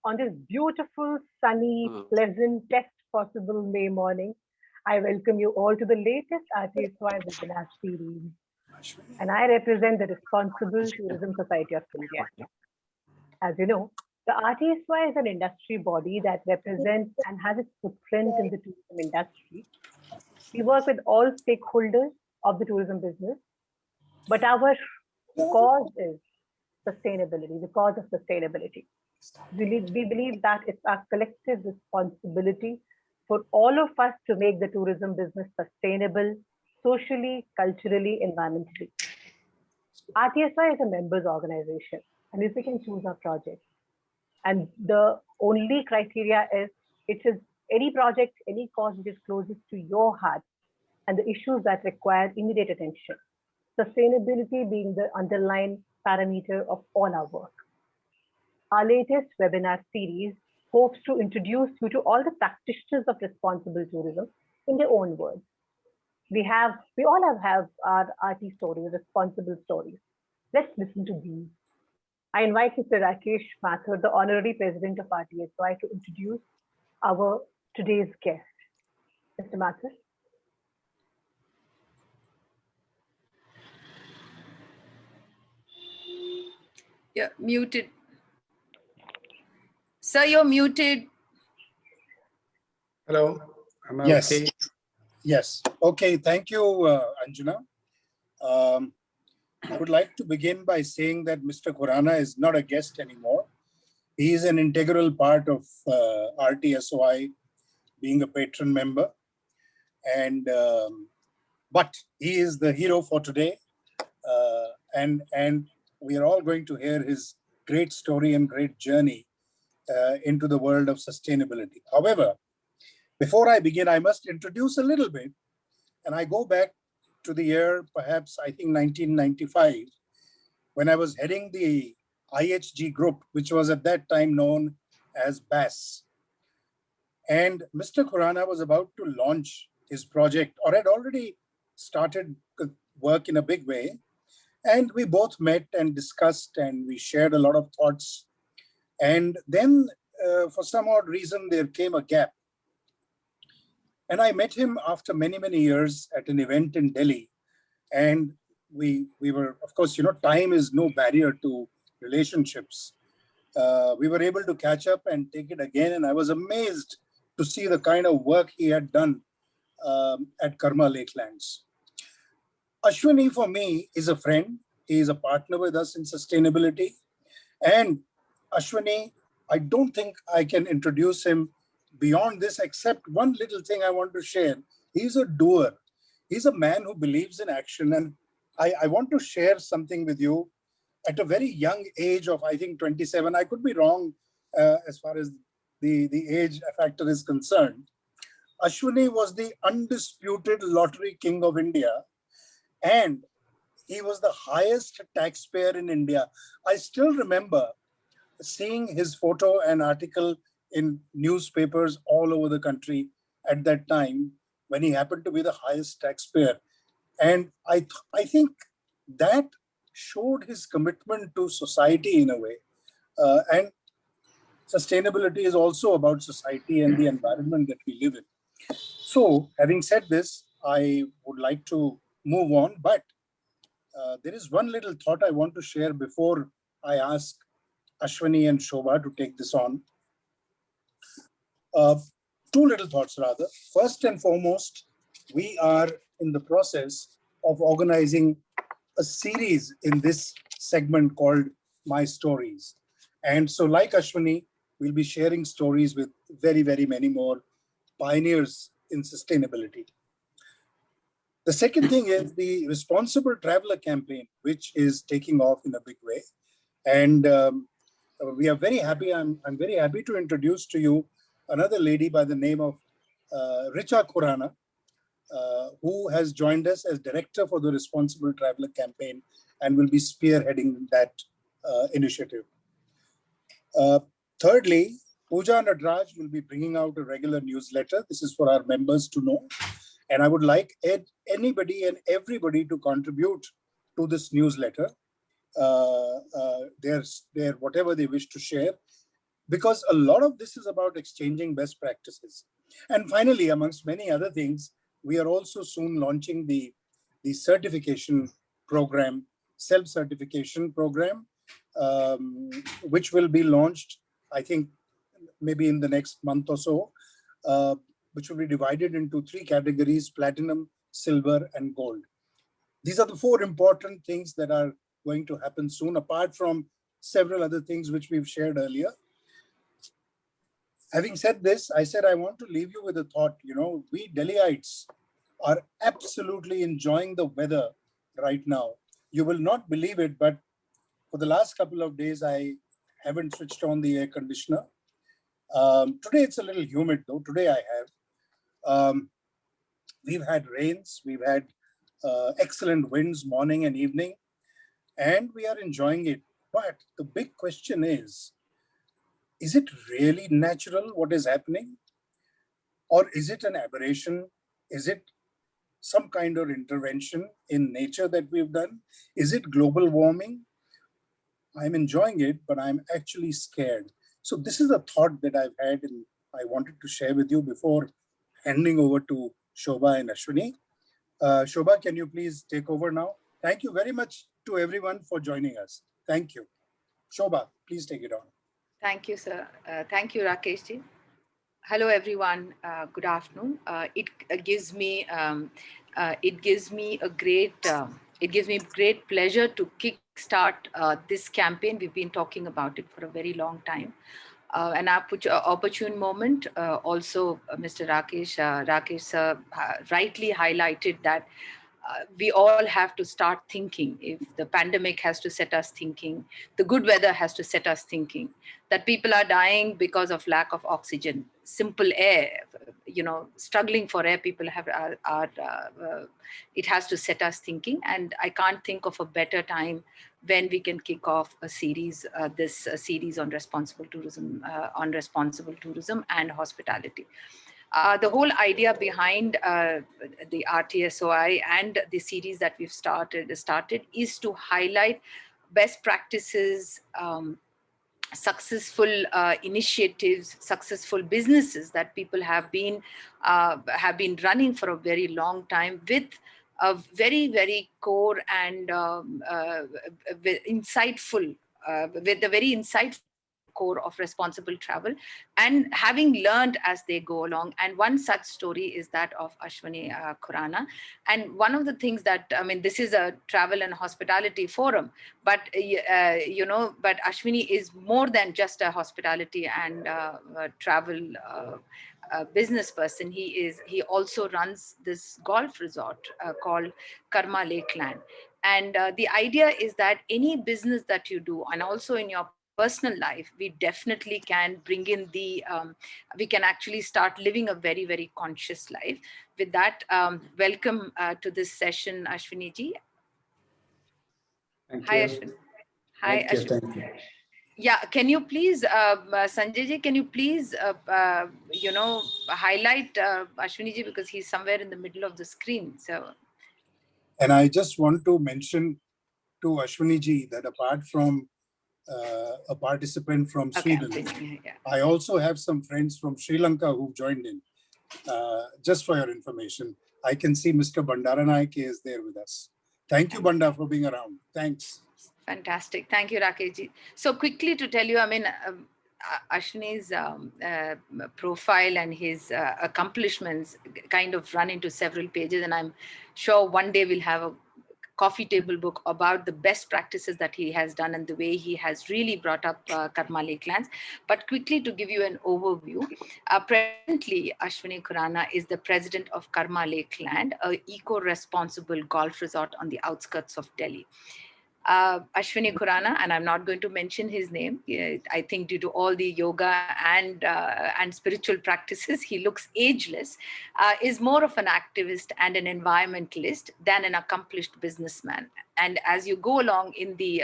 on this beautiful, sunny, pleasant, best possible May morning, I welcome you all to the latest RTSY webinar series. And I represent the Responsible Tourism Society of India. As you know, the RTSY is an industry body that represents and has its footprint in the tourism industry. We work with all stakeholders of the tourism business, but our cause is sustainability, the cause of sustainability. We believe that it's our collective responsibility for all of us to make the tourism business sustainable, socially, culturally, environmentally. RTSI is a members organization, and if we can choose our project. And the only criteria is it is any project, any cause which is closest to your heart and the issues that require immediate attention. Sustainability being the underlying parameter of all our work. Our latest webinar series hopes to introduce you to all the practitioners of responsible tourism in their own words. We all have our RT stories, responsible stories. Let's listen to these. I invite Mr. Rakesh Mathur, the Honorary President of RTSY, to introduce our today's guest. Mr. Mathur. Yeah, muted. Sir, you're muted. Hello. Am I Yes. okay? Yes. Okay. Thank you, Anjana. I would like to begin by saying that Mr. Khurana is not a guest anymore. He is an integral part of RTSOI, being a patron member. And but he is the hero for today. And we are all going to hear his great story and great journey into the world of sustainability. However, before I begin, I must introduce a little bit. And I go back to the year, perhaps, I think 1995, when I was heading the IHG group, which was at that time known as BAS. And Mr. Khurana was about to launch his project, or had already started work in a big way. And we both met and discussed, and we shared a lot of thoughts. And then for some odd reason, there came a gap. And I met him after many, many years at an event in Delhi. And we were, of course, time is no barrier to relationships. We were able to catch up and take it again. And I was amazed to see the kind of work he had done at Karma Lakelands. Ashwani, for me, is a friend. He is a partner with us in sustainability. And Ashwani, I don't think I can introduce him beyond this, except one little thing I want to share. He's a doer. He's a man who believes in action. And I want to share something with you. At a very young age of, I think, 27, I could be wrong as far as the age factor is concerned. Ashwani was the undisputed lottery king of India. And he was the highest taxpayer in India. I still remember seeing his photo and article in newspapers all over the country at that time when he happened to be the highest taxpayer. And I think that showed his commitment to society in a way. And sustainability is also about society and the environment that we live in. So having said this, I would like to move on, but there is one little thought I want to share before I ask Ashwani and Shobha to take this on. Two little thoughts rather. First and foremost, we are in the process of organizing a series in this segment called My Stories. And so like Ashwani, we'll be sharing stories with very, very many more pioneers in sustainability. The second thing is the Responsible Traveler campaign, which is taking off in a big way. And we are very happy. I'm very happy to introduce to you another lady by the name of Richa Khurana, who has joined us as director for the Responsible Traveler campaign and will be spearheading that initiative. Thirdly, Pooja Nadraj will be bringing out a regular newsletter. This is for our members to know. And I would like anybody and everybody to contribute to this newsletter, whatever they wish to share. because a lot of this is about exchanging best practices. And finally, amongst many other things, we are also soon launching the certification program, self-certification program, which will be launched, I think, maybe in the next month or so, which will be divided into 3 categories: platinum, silver, and gold. These are the 4 important things that are going to happen soon, apart from several other things which we've shared earlier. Having said this, I said I want to leave you with a thought. We Delhiites are absolutely enjoying the weather right now. You will not believe it, but for the last couple of days, I haven't switched on the air conditioner. Today it's a little humid though. Today I have. We've had rains, we've had excellent winds morning and evening, and we are enjoying it. But the big question is it really natural what is happening? Or is it an aberration? Is it some kind of intervention in nature that we've done? Is it global warming? I'm enjoying it, but I'm actually scared. So this is a thought that I've had and I wanted to share with you before handing over to Shobha and Ashwani. Shobha, can you please take over now? Thank you very much to everyone for joining us. Thank you. Shobha, please take it on. Thank you, sir. Thank you, Rakesh ji. Hello, everyone. Good afternoon. It gives me great pleasure to kickstart this campaign. We've been talking about it for a very long time. An opportune moment. Also, Mr. Rakesh sir rightly highlighted that we all have to start thinking. If the pandemic has to set us thinking, the good weather has to set us thinking, that people are dying because of lack of oxygen, simple air, struggling for air, people it has to set us thinking. And I can't think of a better time when we can kick off a series, this series on responsible tourism and hospitality. The whole idea behind the RTSOI and the series that we've started is to highlight best practices, successful initiatives, successful businesses that people have been running for a very long time, with a very, very core and insightful, with a very insightful core of responsible travel, and having learned as they go along. And one such story is that of Ashwani Khurana. And one of the things that, this is a travel and hospitality forum, but but Ashwani is more than just a hospitality and travel business person. He also runs this golf resort called Karma Lakeland. And the idea is that any business that you do, and also in your personal life, we definitely can bring in we can actually start living a very, very conscious life. With that, welcome to this session, Ashwani ji. Thank Hi, you. Ashwani. Hi, Thank you. Ashwani. Thank you. Yeah, can you please, Sanjay ji, can you please, highlight Ashwani ji, because he's somewhere in the middle of the screen. So. And I just want to mention to Ashwani ji that apart from a participant from Sweden, yeah. I also have some friends from Sri Lanka who've joined in. Just for your information, I can see Mr. Bandaranaike is there with us. Thank you, Banda, for being around. Thanks. Fantastic. Thank you, Rakesh ji. So quickly to tell you, Ashwani's profile and his accomplishments kind of run into several pages, and I'm sure one day we'll have a coffee table book about the best practices that he has done and the way he has really brought up Karma Lakelands. But quickly to give you an overview, presently Ashwani Khurana is the president of Karma Lakeland, an eco-responsible golf resort on the outskirts of Delhi. Ashwani Khurana, and I'm not going to mention his name. I think due to all the yoga and spiritual practices, he looks ageless, is more of an activist and an environmentalist than an accomplished businessman. And as you go along in the,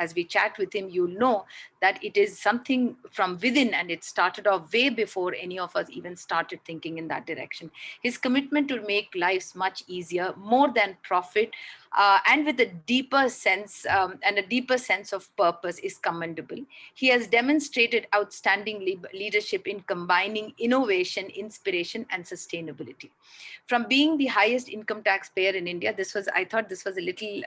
as we chat with him, you'll know that it is something from within, and it started off way before any of us even started thinking in that direction. His commitment to make lives much easier, more than profit, and with a deeper sense and a deeper sense of purpose is commendable. He has demonstrated outstanding leadership in combining innovation, inspiration, and sustainability. From being the highest income taxpayer in India, I thought this was a little,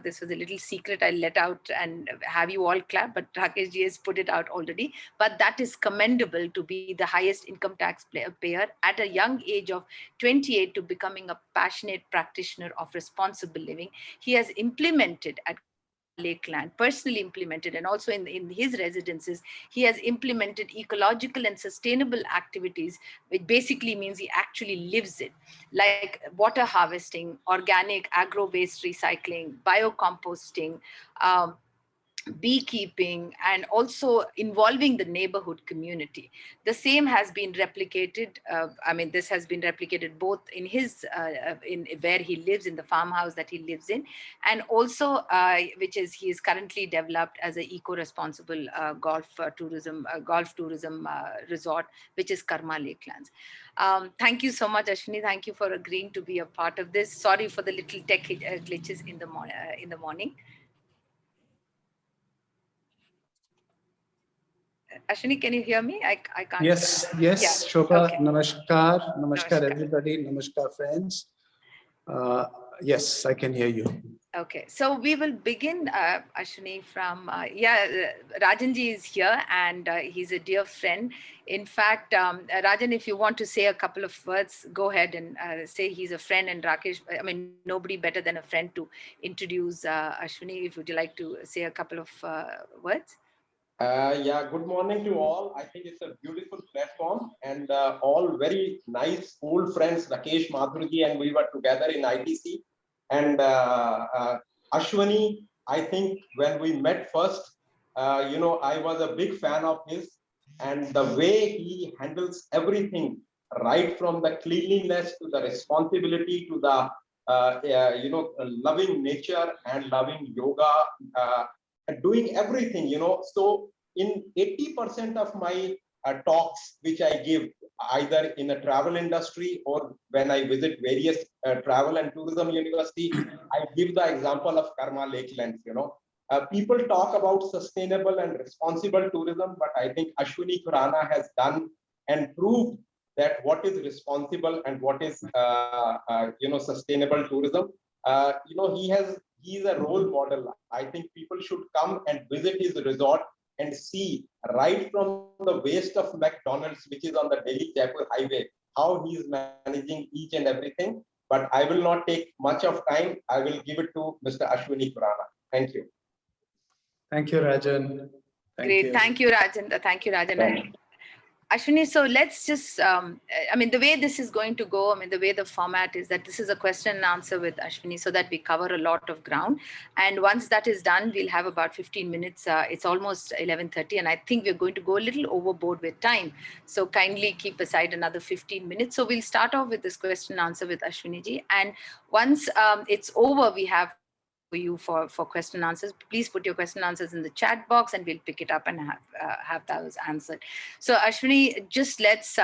this was a little secret I let out and have you all clap, but Rakesh ji has put it out already. But that is commendable, to be the highest income taxpayer at a young age of 28, to becoming a passionate practitioner of responsible living. He has implemented at Lakeland, personally implemented, and also in his residences, he has implemented ecological and sustainable activities, which basically means he actually lives it, like water harvesting, organic agro-waste recycling, biocomposting, beekeeping, and also involving the neighborhood community. The same has been replicated. This has been replicated both in his, in where he lives, in the farmhouse that he lives in, and also he is currently developed as an eco-responsible golf tourism resort, which is Karma Lakelands. Thank you so much, Ashwani. Thank you for agreeing to be a part of this. Sorry for the little tech glitches in the morning. Ashwani, can you hear me? I can't. Yes, Yeah. Shobha. Okay. Namaskar everybody. Namaskar friends. Yes, I can hear you. Okay, so we will begin, Ashwani, from, Rajanji is here, and he's a dear friend. In fact, Rajan, if you want to say a couple of words, go ahead and say he's a friend, and Rakesh, nobody better than a friend to introduce Ashwani. If would you like to say a couple of words? Good morning to all. I think it's a beautiful platform, and all very nice old friends, Rakesh, Madhurji, and we were together in ITC. And Ashwani, I think when we met first, I was a big fan of his, and the way he handles everything, right from the cleanliness to the responsibility to the, loving nature and loving yoga, doing everything, So in 80% of my talks, which I give either in a travel industry or when I visit various travel and tourism university, I give the example of Karma Lakelands, People talk about sustainable and responsible tourism, but I think Ashwani Khurana has done and proved that what is responsible and what is, sustainable tourism. He is a role model. I think people should come and visit his resort and see right from the waste of McDonald's, which is on the Delhi-Jaipur highway, how he is managing each and everything. But I will not take much of time. I will give it to Mr. Ashwani Khurana. Thank you. Thank you, Rajan. Great. Thank you, Rajan. Thank you, Rajan. Ashwani, so let's just, the way this is going to go, the way the format is that this is a question and answer with Ashwani, so that we cover a lot of ground. And once that is done, we'll have about 15 minutes. It's almost 11:30, and I think we're going to go a little overboard with time. So kindly keep aside another 15 minutes. So we'll start off with this question and answer with Ashwani ji. And once it's over, we have you for question and answers. Please put your question and answers in the chat box, and we'll pick it up and have those answered. So Ashwani, just let's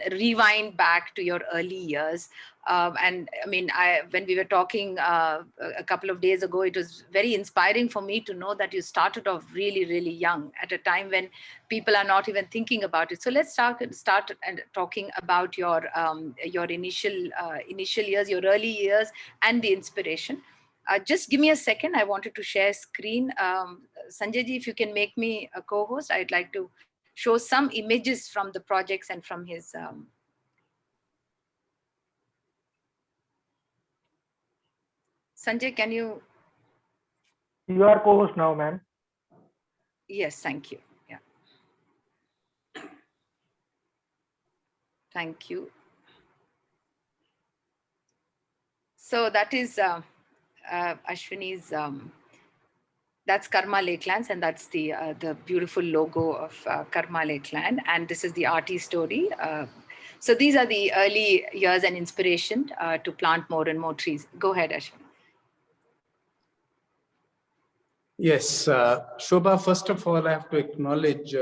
rewind back to your early years. When we were talking a couple of days ago, it was very inspiring for me to know that you started off really, really young, at a time when people are not even thinking about it. So let's start and talking about your initial years, your early years, and the inspiration. Just give me a second. I wanted to share screen. Sanjay ji, if you can make me a co-host, I'd like to show some images from the projects and from his... Sanjay, can you... You are co-host now, ma'am. Yes, thank you. Yeah. Thank you. So that is... Ashwani's, that's Karma Lakelands, and that's the beautiful logo of Karma Lakeland, and this is the RT story. So these are the early years and inspiration to plant more and more trees. Go ahead, Ashwani. Yes, Shobha, first of all, I have to acknowledge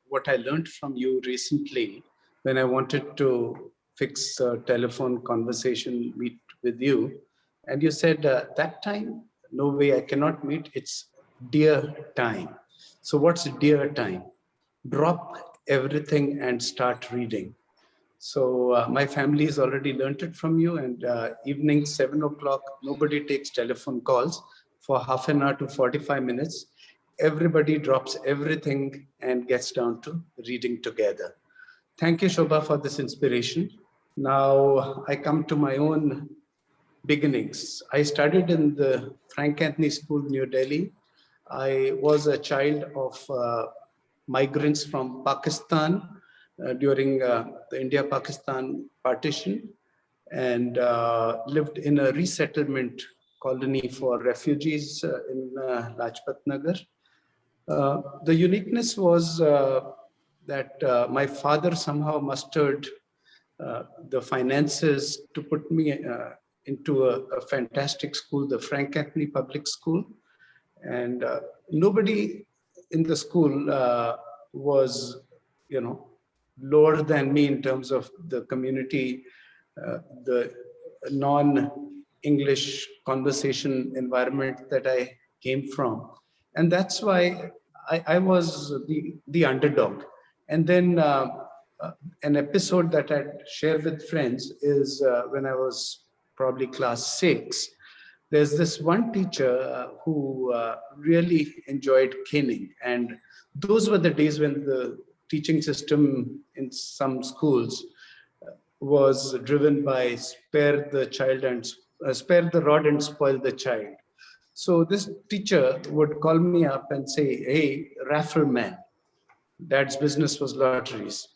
what I learned from you recently when I wanted to fix a telephone conversation, meet with you. And you said that time, no way, I cannot meet, it's dear time. So what's dear time? Drop everything and start reading. So my family has already learnt it from you, and evening 7 o'clock, nobody takes telephone calls for half an hour to 45 minutes. Everybody drops everything and gets down to reading together. Thank you, Shobha, for this inspiration. Now I come to my own beginnings. I studied in the Frank Anthony School, New Delhi. I was a child of migrants from Pakistan during the India-Pakistan partition, and lived in a resettlement colony for refugees in Lajpat Nagar. The uniqueness was that my father somehow mustered the finances to put me into a fantastic school, the Frank Anthony Public School. And nobody in the school was, lower than me in terms of the community, the non-English conversation environment that I came from. And that's why I was the underdog. And then an episode that I'd share with friends is when I was probably class 6. There's this one teacher who really enjoyed caning. And those were the days when the teaching system in some schools was driven by spare the child and spare the rod and spoil the child. So this teacher would call me up and say, "Hey, raffle man, dad's business was lotteries.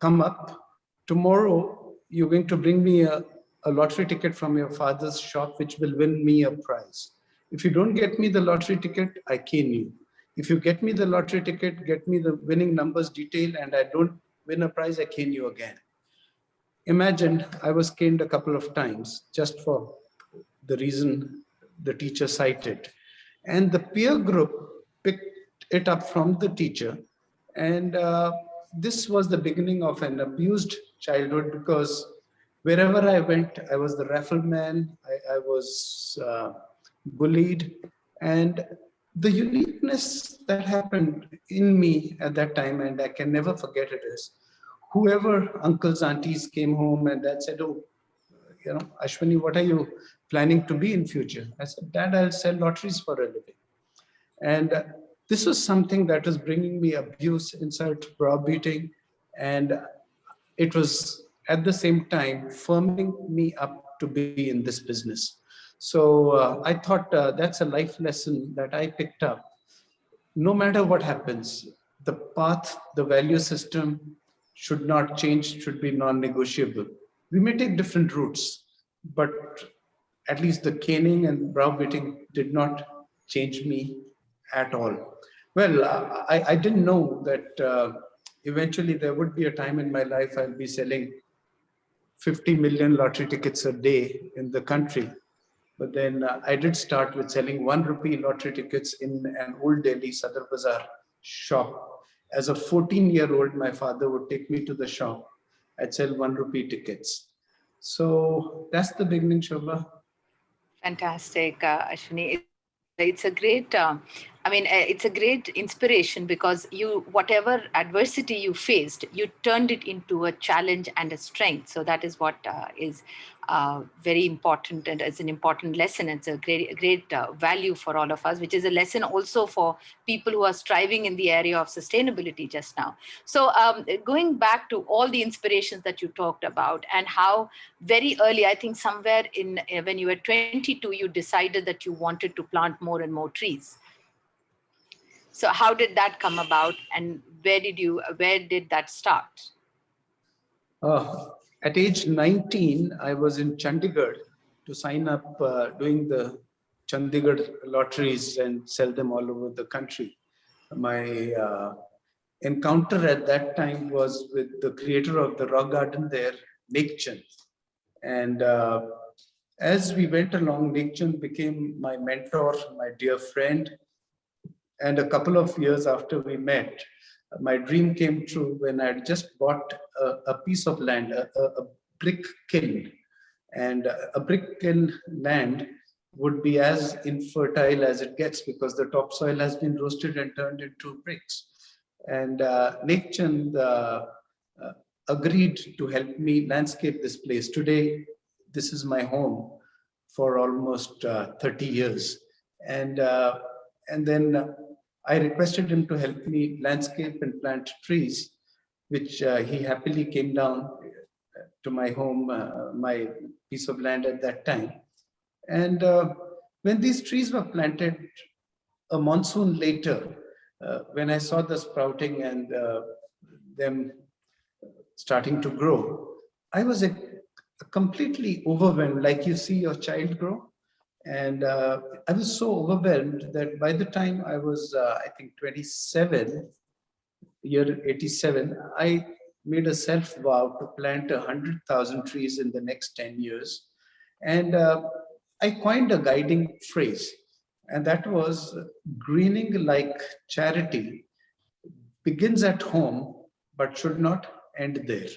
Come up. Tomorrow, you're going to bring me a lottery ticket from your father's shop, which will win me a prize. If you don't get me the lottery ticket, I cane you. If you get me the lottery ticket, get me the winning numbers detail, and I don't win a prize, I cane you again." Imagine I was caned a couple of times just for the reason the teacher cited. And the peer group picked it up from the teacher. And this was the beginning of an abused childhood, because wherever I went, I was the raffle man, I was bullied. And the uniqueness that happened in me at that time, and I can never forget it, is whoever uncles, aunties came home and dad said, "Oh, Ashwani, what are you planning to be in future?" I said, "Dad, I'll sell lotteries for a living." And this was something that was bringing me abuse, insult, browbeating, and it was at the same time firming me up to be in this business. So I thought that's a life lesson that I picked up. No matter what happens, the path, the value system should not change, should be non-negotiable. We may take different routes, but at least the caning and browbeating did not change me at all. Well, I didn't know that eventually there would be a time in my life I'll be selling 50 million lottery tickets a day in the country. But then I did start with selling 1 rupee lottery tickets in an old Delhi Sadar Bazaar shop. As a 14-year-old, my father would take me to the shop. I'd sell 1 rupee tickets. So that's the beginning, Shobha. Fantastic, Ashwani. It's a great, it's a great inspiration, because whatever adversity you faced, you turned it into a challenge and a strength. So that is what is very important, and is an important lesson. It's a great value for all of us, which is a lesson also for people who are striving in the area of sustainability just now. So going back to all the inspirations that you talked about, and how very early, I think somewhere when you were 22, you decided that you wanted to plant more and more trees. So how did that come about, and where did that start? At age 19, I was in Chandigarh to sign up doing the Chandigarh lotteries and sell them all over the country. My encounter at that time was with the creator of the rock garden there, Lakeland. And as we went along, Lakeland became my mentor, my dear friend. And a couple of years after we met, my dream came true when I had just bought a piece of land, a brick kiln. And a brick kiln land would be as infertile as it gets because the topsoil has been roasted and turned into bricks. And Lakeland agreed to help me landscape this place. Today, this is my home for almost 30 years. And then I requested him to help me landscape and plant trees, which he happily came down to my home, my piece of land at that time. And when these trees were planted, a monsoon later, when I saw the sprouting and them starting to grow, I was completely overwhelmed, like you see your child grow. And I was so overwhelmed that by the time I was, I think, 27, year 87, I made a self-vow to plant 100,000 trees in the next 10 years. And I coined a guiding phrase, and that was greening like charity begins at home, but should not end there.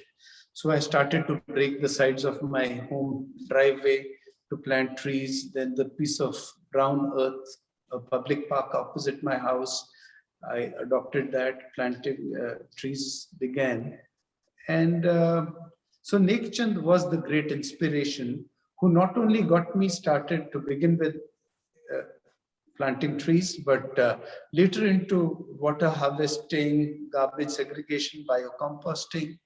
So I started to break the sides of my home driveway to plant trees. Then the piece of brown earth, a public park opposite my house, I adopted that, planting trees began. And so Lakeland was the great inspiration who not only got me started to begin with planting trees, but later into water harvesting, garbage segregation, biocomposting,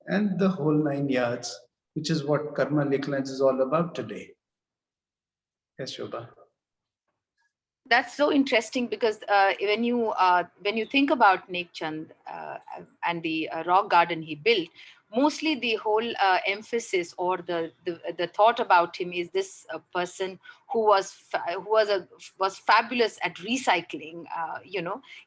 and the whole 9 yards, which is what Karma Lakelands is all about today. Yes, Shobha. That's so interesting because when you think about Lakeland and the rock garden he built, mostly the whole emphasis or the thought about him is this person who was fabulous at recycling,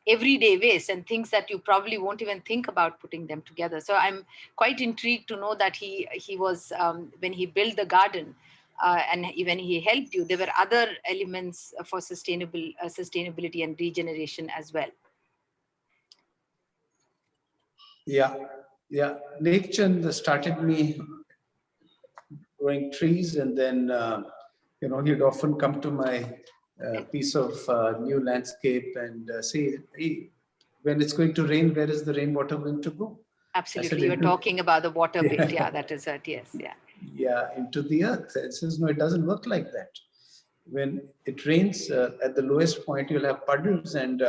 everyday waste and things that you probably won't even think about putting them together. So I'm quite intrigued to know that he was when he built the garden. And when he helped you, there were other elements for sustainability and regeneration as well. Yeah. Lakeland started me growing trees, and then he'd often come to my piece of new landscape and say, "Hey, when it's going to rain, where is the rainwater going to go?" Absolutely, you're talking about the water bit. Yeah, that is it. Yes, yeah. Yeah, into the earth. It says, no, it doesn't work like that. When it rains at the lowest point, you'll have puddles, and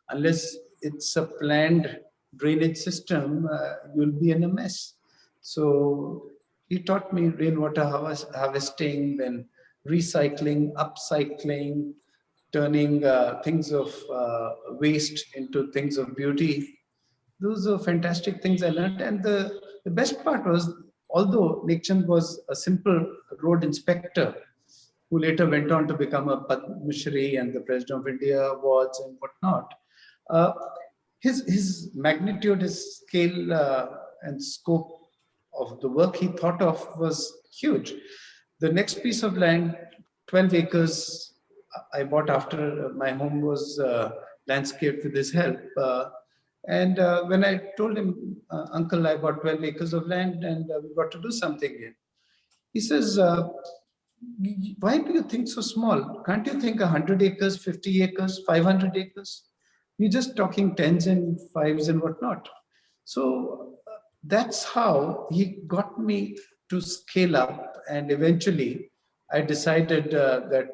unless it's a planned drainage system, you'll be in a mess. So he taught me rainwater harvesting, then recycling, upcycling, turning things of waste into things of beauty. Those are fantastic things I learned. And the best part was, although Lakeland was a simple road inspector who later went on to become a Padma Shri and the President of India awards and whatnot, his magnitude, his scale and scope of the work he thought of was huge. The next piece of land, 12 acres, I bought after my home was landscaped with his help. And when I told him, Uncle, I bought 12 acres of land and we've got to do something here. He says, why do you think so small? Can't you think 100 acres, 50 acres, 500 acres? You're just talking tens and fives and whatnot. So that's how he got me to scale up. And eventually I decided that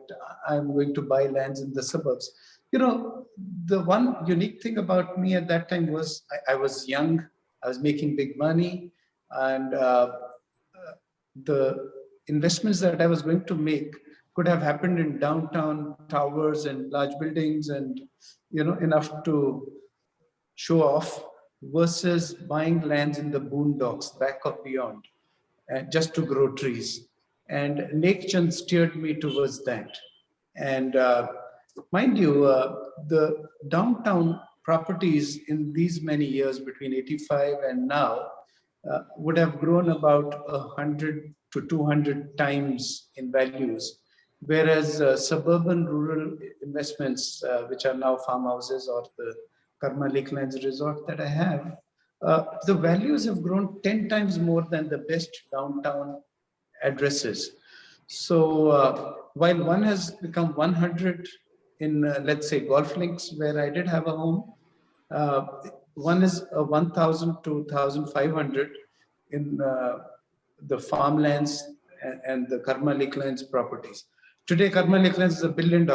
I'm going to buy lands in the suburbs. The one unique thing about me at that time was I was young, I was making big money, and the investments that I was going to make could have happened in downtown towers and large buildings and, enough to show off, versus buying lands in the boondocks back of beyond, just to grow trees. And Lakeland steered me towards that. And mind you, the downtown properties in these many years between 85 and now would have grown about 100 to 200 times in values. whereas suburban rural investments, which are now farmhouses or the Karma Lakelands resort that I have, the values have grown 10 times more than the best downtown addresses. So while one has become 100 in, let's say, golf links, where I did have a home, uh, one is 1,000 to 1,500 in the farmlands and the Karma Lakelands properties. Today, Karma Lakelands is $1 billion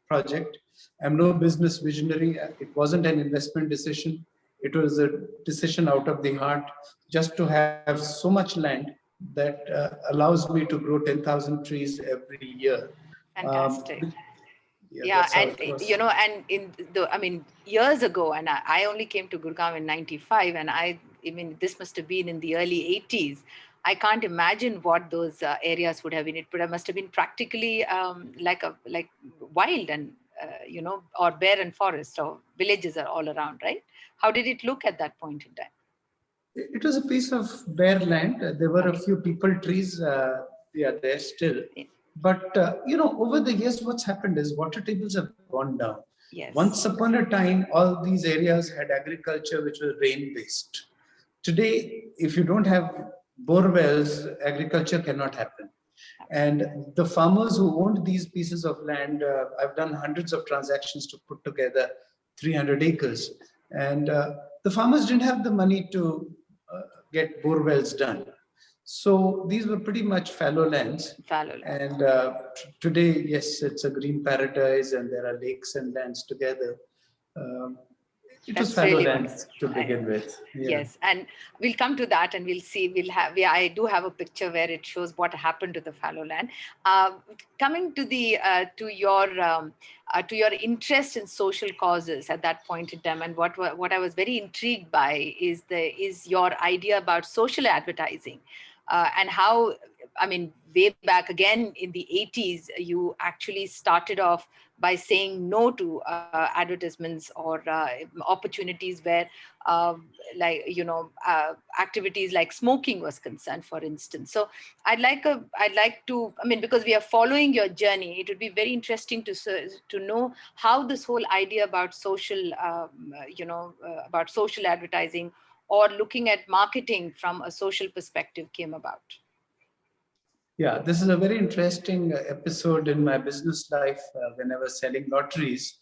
project. I'm no business visionary. It wasn't an investment decision. It was a decision out of the heart, just to have so much land that allows me to grow 10,000 trees every year. Fantastic. Yeah, Yeah, that's how and it was. and in the, I mean, years ago, and I only came to Gurgaon in '95, and I mean, this must have been in the early '80s. I can't imagine what those areas would have been. It must have been practically like wild and or barren forest, or villages are all around, right? How did it look at that point in time? It was a piece of bare land. There were a Okay. few people trees. They are there still. Yeah. But, over the years, what's happened is water tables have gone down. Yes. Once upon a time, all these areas had agriculture which was rain-based. Today, if you don't have bore wells, agriculture cannot happen. And the farmers who owned these pieces of land, I've done hundreds of transactions to put together 300 acres. And the farmers didn't have the money to get bore wells done. So these were pretty much fallow lands. Fallow land. And today, yes, it's a green paradise and there are lakes and lands together. It was That's fallow really lands wonderful. to begin with. Yeah. Yes, and we'll come to that, and we'll see. I do have a picture where it shows what happened to the fallow land. Coming to the to your interest in social causes at that point in time, and what I was very intrigued by is your idea about social advertising, and how, I mean, way back again in the '80s, you actually started off by saying no to advertisements or opportunities where activities like smoking was concerned, for instance. So I'd like to, I mean, because we are following your journey, it would be very interesting to know how this whole idea about social about social advertising or looking at marketing from a social perspective came about. Yeah, this is a very interesting episode in my business life when I was selling lotteries.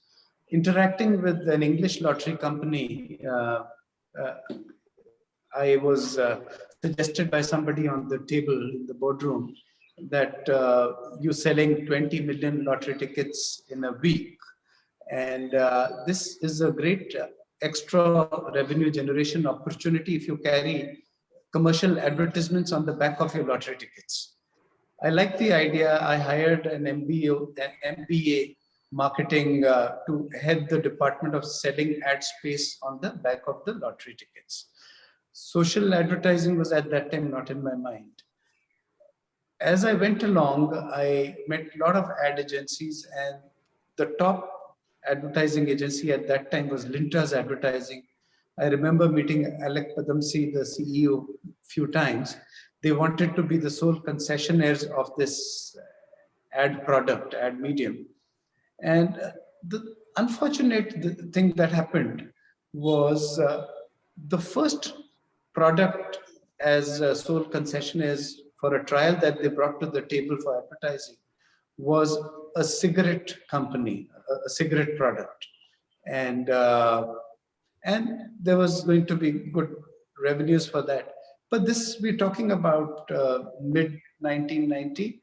Interacting with an English lottery company, I was suggested by somebody on the table in the boardroom that you're selling 20 million lottery tickets in a week. And this is a great extra revenue generation opportunity if you carry commercial advertisements on the back of your lottery tickets. I like the idea. I hired an MBA marketing to head the department of selling ad space on the back of the lottery tickets. Social advertising was at that time not in my mind. As I went along, I met a lot of ad agencies, and the top advertising agency at that time was Linta's Advertising. I remember meeting Alec Padamsi, the CEO, a few times. They wanted to be the sole concessionaires of this ad product, ad medium. And the unfortunate thing that happened was the first product as sole concessionaires for a trial that they brought to the table for advertising was a cigarette company, a cigarette product. And there was going to be good revenues for that. But this, we're talking about mid-1990.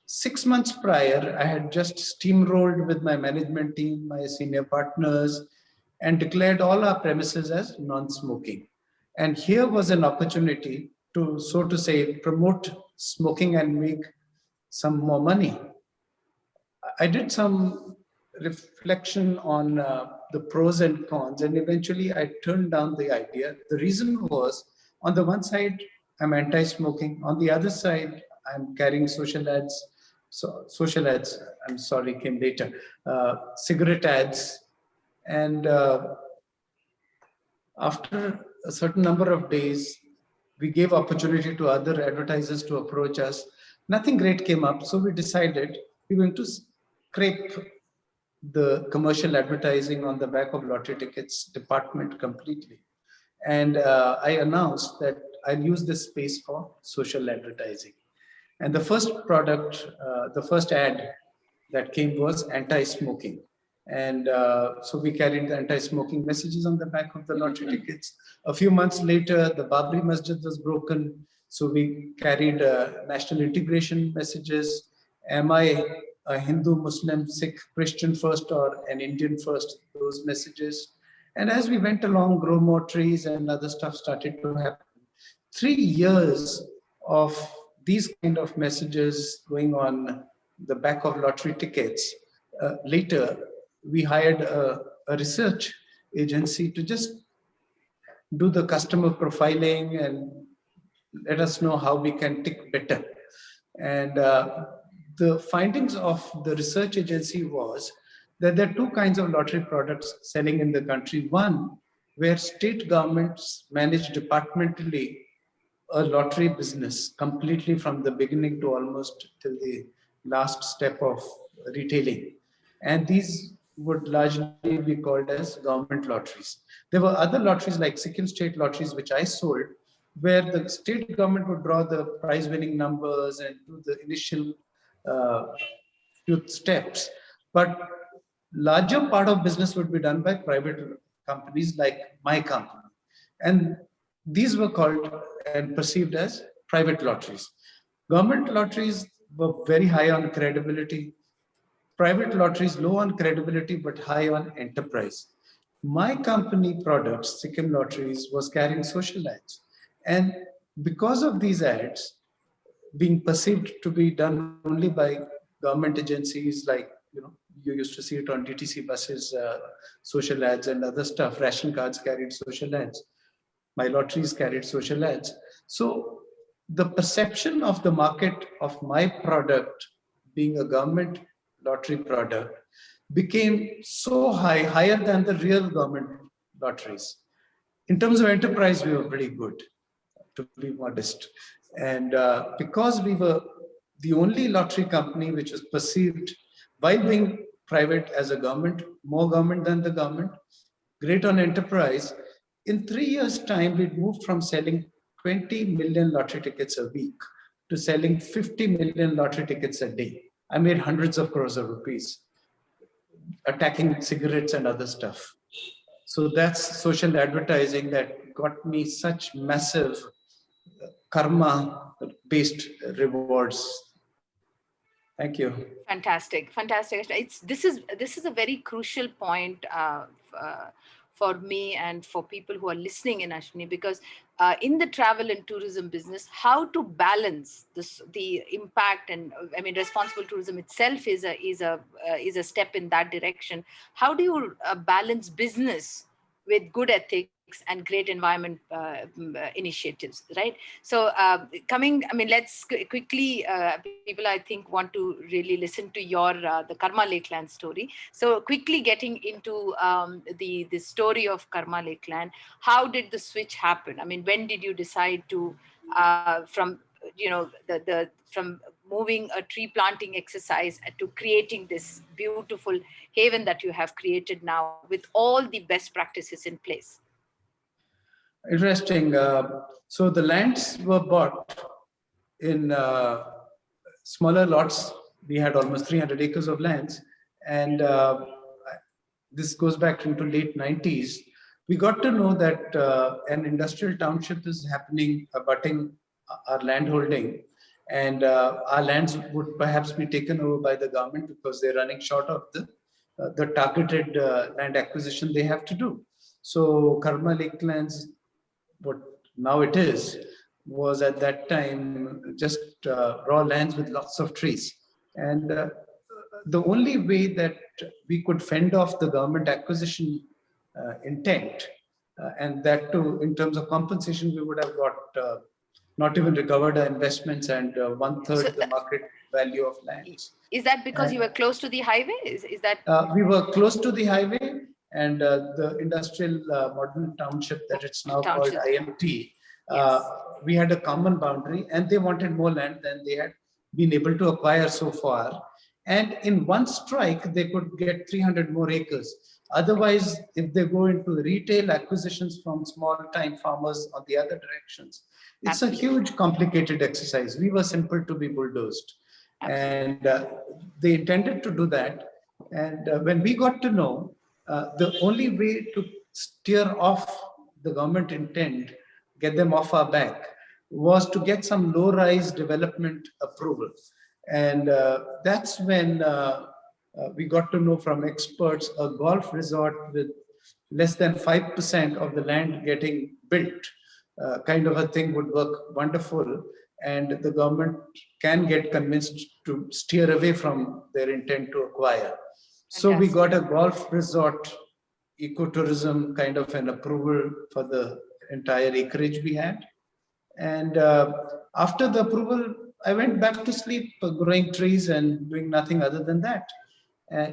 6 months prior, I had just steamrolled with my management team, my senior partners, and declared all our premises as non-smoking. And here was an opportunity to, so to say, promote smoking and make some more money. I did some reflection on the pros and cons, and eventually I turned down the idea. The reason was, on the one side, I'm anti-smoking. On the other side, I'm carrying social ads. So social ads, I'm sorry, came later. Cigarette ads. And after a certain number of days, we gave opportunity to other advertisers to approach us. Nothing great came up. So we decided we were going to scrape the commercial advertising on the back of lottery tickets department completely. And I announced that I'll use this space for social advertising. And the first product, the first ad that came was anti-smoking. And so we carried the anti-smoking messages on the back of the lottery tickets. A few months later, the Babri Masjid was broken. So we carried national integration messages. Am I a Hindu, Muslim, Sikh, Christian first or an Indian first? Those messages. And as we went along, grow more trees and other stuff started to happen. 3 years of these kind of messages going on the back of lottery tickets. Later, we hired a research agency to just do the customer profiling and let us know how we can tick better. And the findings of the research agency was that there are two kinds of lottery products selling in the country. One, where state governments manage departmentally a lottery business completely from the beginning to almost till the last step of retailing. And these would largely be called as government lotteries. There were other lotteries like Sikkim State Lotteries, which I sold, where the state government would draw the prize winning numbers and do the initial few steps. But larger part of business would be done by private companies like my company. And these were called and perceived as private lotteries. Government lotteries were very high on credibility. Private lotteries low on credibility but high on enterprise. My company products, Sikkim Lotteries, was carrying social ads. And because of these ads being perceived to be done only by government agencies, like, you used to see it on DTC buses, social ads and other stuff, ration cards carried social ads. My lotteries carried social ads. So the perception of the market of my product being a government lottery product became so high, higher than the real government lotteries. In terms of enterprise, we were pretty good, to be modest. And because we were the only lottery company which was perceived, while being private, as a government, more government than the government, great on enterprise, in 3 years' time, we'd moved from selling 20 million lottery tickets a week to selling 50 million lottery tickets a day. I made hundreds of crores of rupees attacking cigarettes and other stuff. So that's social advertising that got me such massive karma-based rewards. Thank you. Fantastic. This is a very crucial point for me and for people who are listening in, Ashwani, because in the travel and tourism business, how to balance the impact, and I mean, responsible tourism itself is a step in that direction. How do you balance business with good ethics and great environment initiatives, right? So let's quickly, people I think want to really listen to your the Karma Lakeland story. So quickly getting into the story of Karma Lakeland, how did the switch happen? I mean, when did you decide to from moving a tree planting exercise to creating this beautiful haven that you have created now with all the best practices in place? Interesting. So the lands were bought in smaller lots. We had almost 300 acres of lands. And this goes back into late 90s. We got to know that an industrial township is happening, abutting our land holding. And our lands would perhaps be taken over by the government because they're running short of the targeted land acquisition they have to do. So Karma Lakelands, what now it is, was at that time just raw lands with lots of trees. And the only way that we could fend off the government acquisition intent, and that too, in terms of compensation, we would have got not even recovered our investments and 1/3 the market value of lands. Is that because you were close to the highway? Is that? We were close to the highway, and the industrial modern township that it's now called IMT, we had a common boundary, and they wanted more land than they had been able to acquire so far. And in one strike, they could get 300 more acres. Otherwise, if they go into retail acquisitions from small-time farmers on the other directions, it's Absolutely. a huge, complicated exercise. We were simple to be bulldozed. Absolutely. And they intended to do that. And when we got to know, the only way to steer off the government intent, get them off our back, was to get some low-rise development approval. And that's when we got to know from experts a golf resort with less than 5% of the land getting built kind of a thing would work wonderful. And the government can get convinced to steer away from their intent to acquire. So we got a golf resort ecotourism kind of an approval for the entire acreage we had. And after the approval, I went back to sleep, growing trees and doing nothing other than that.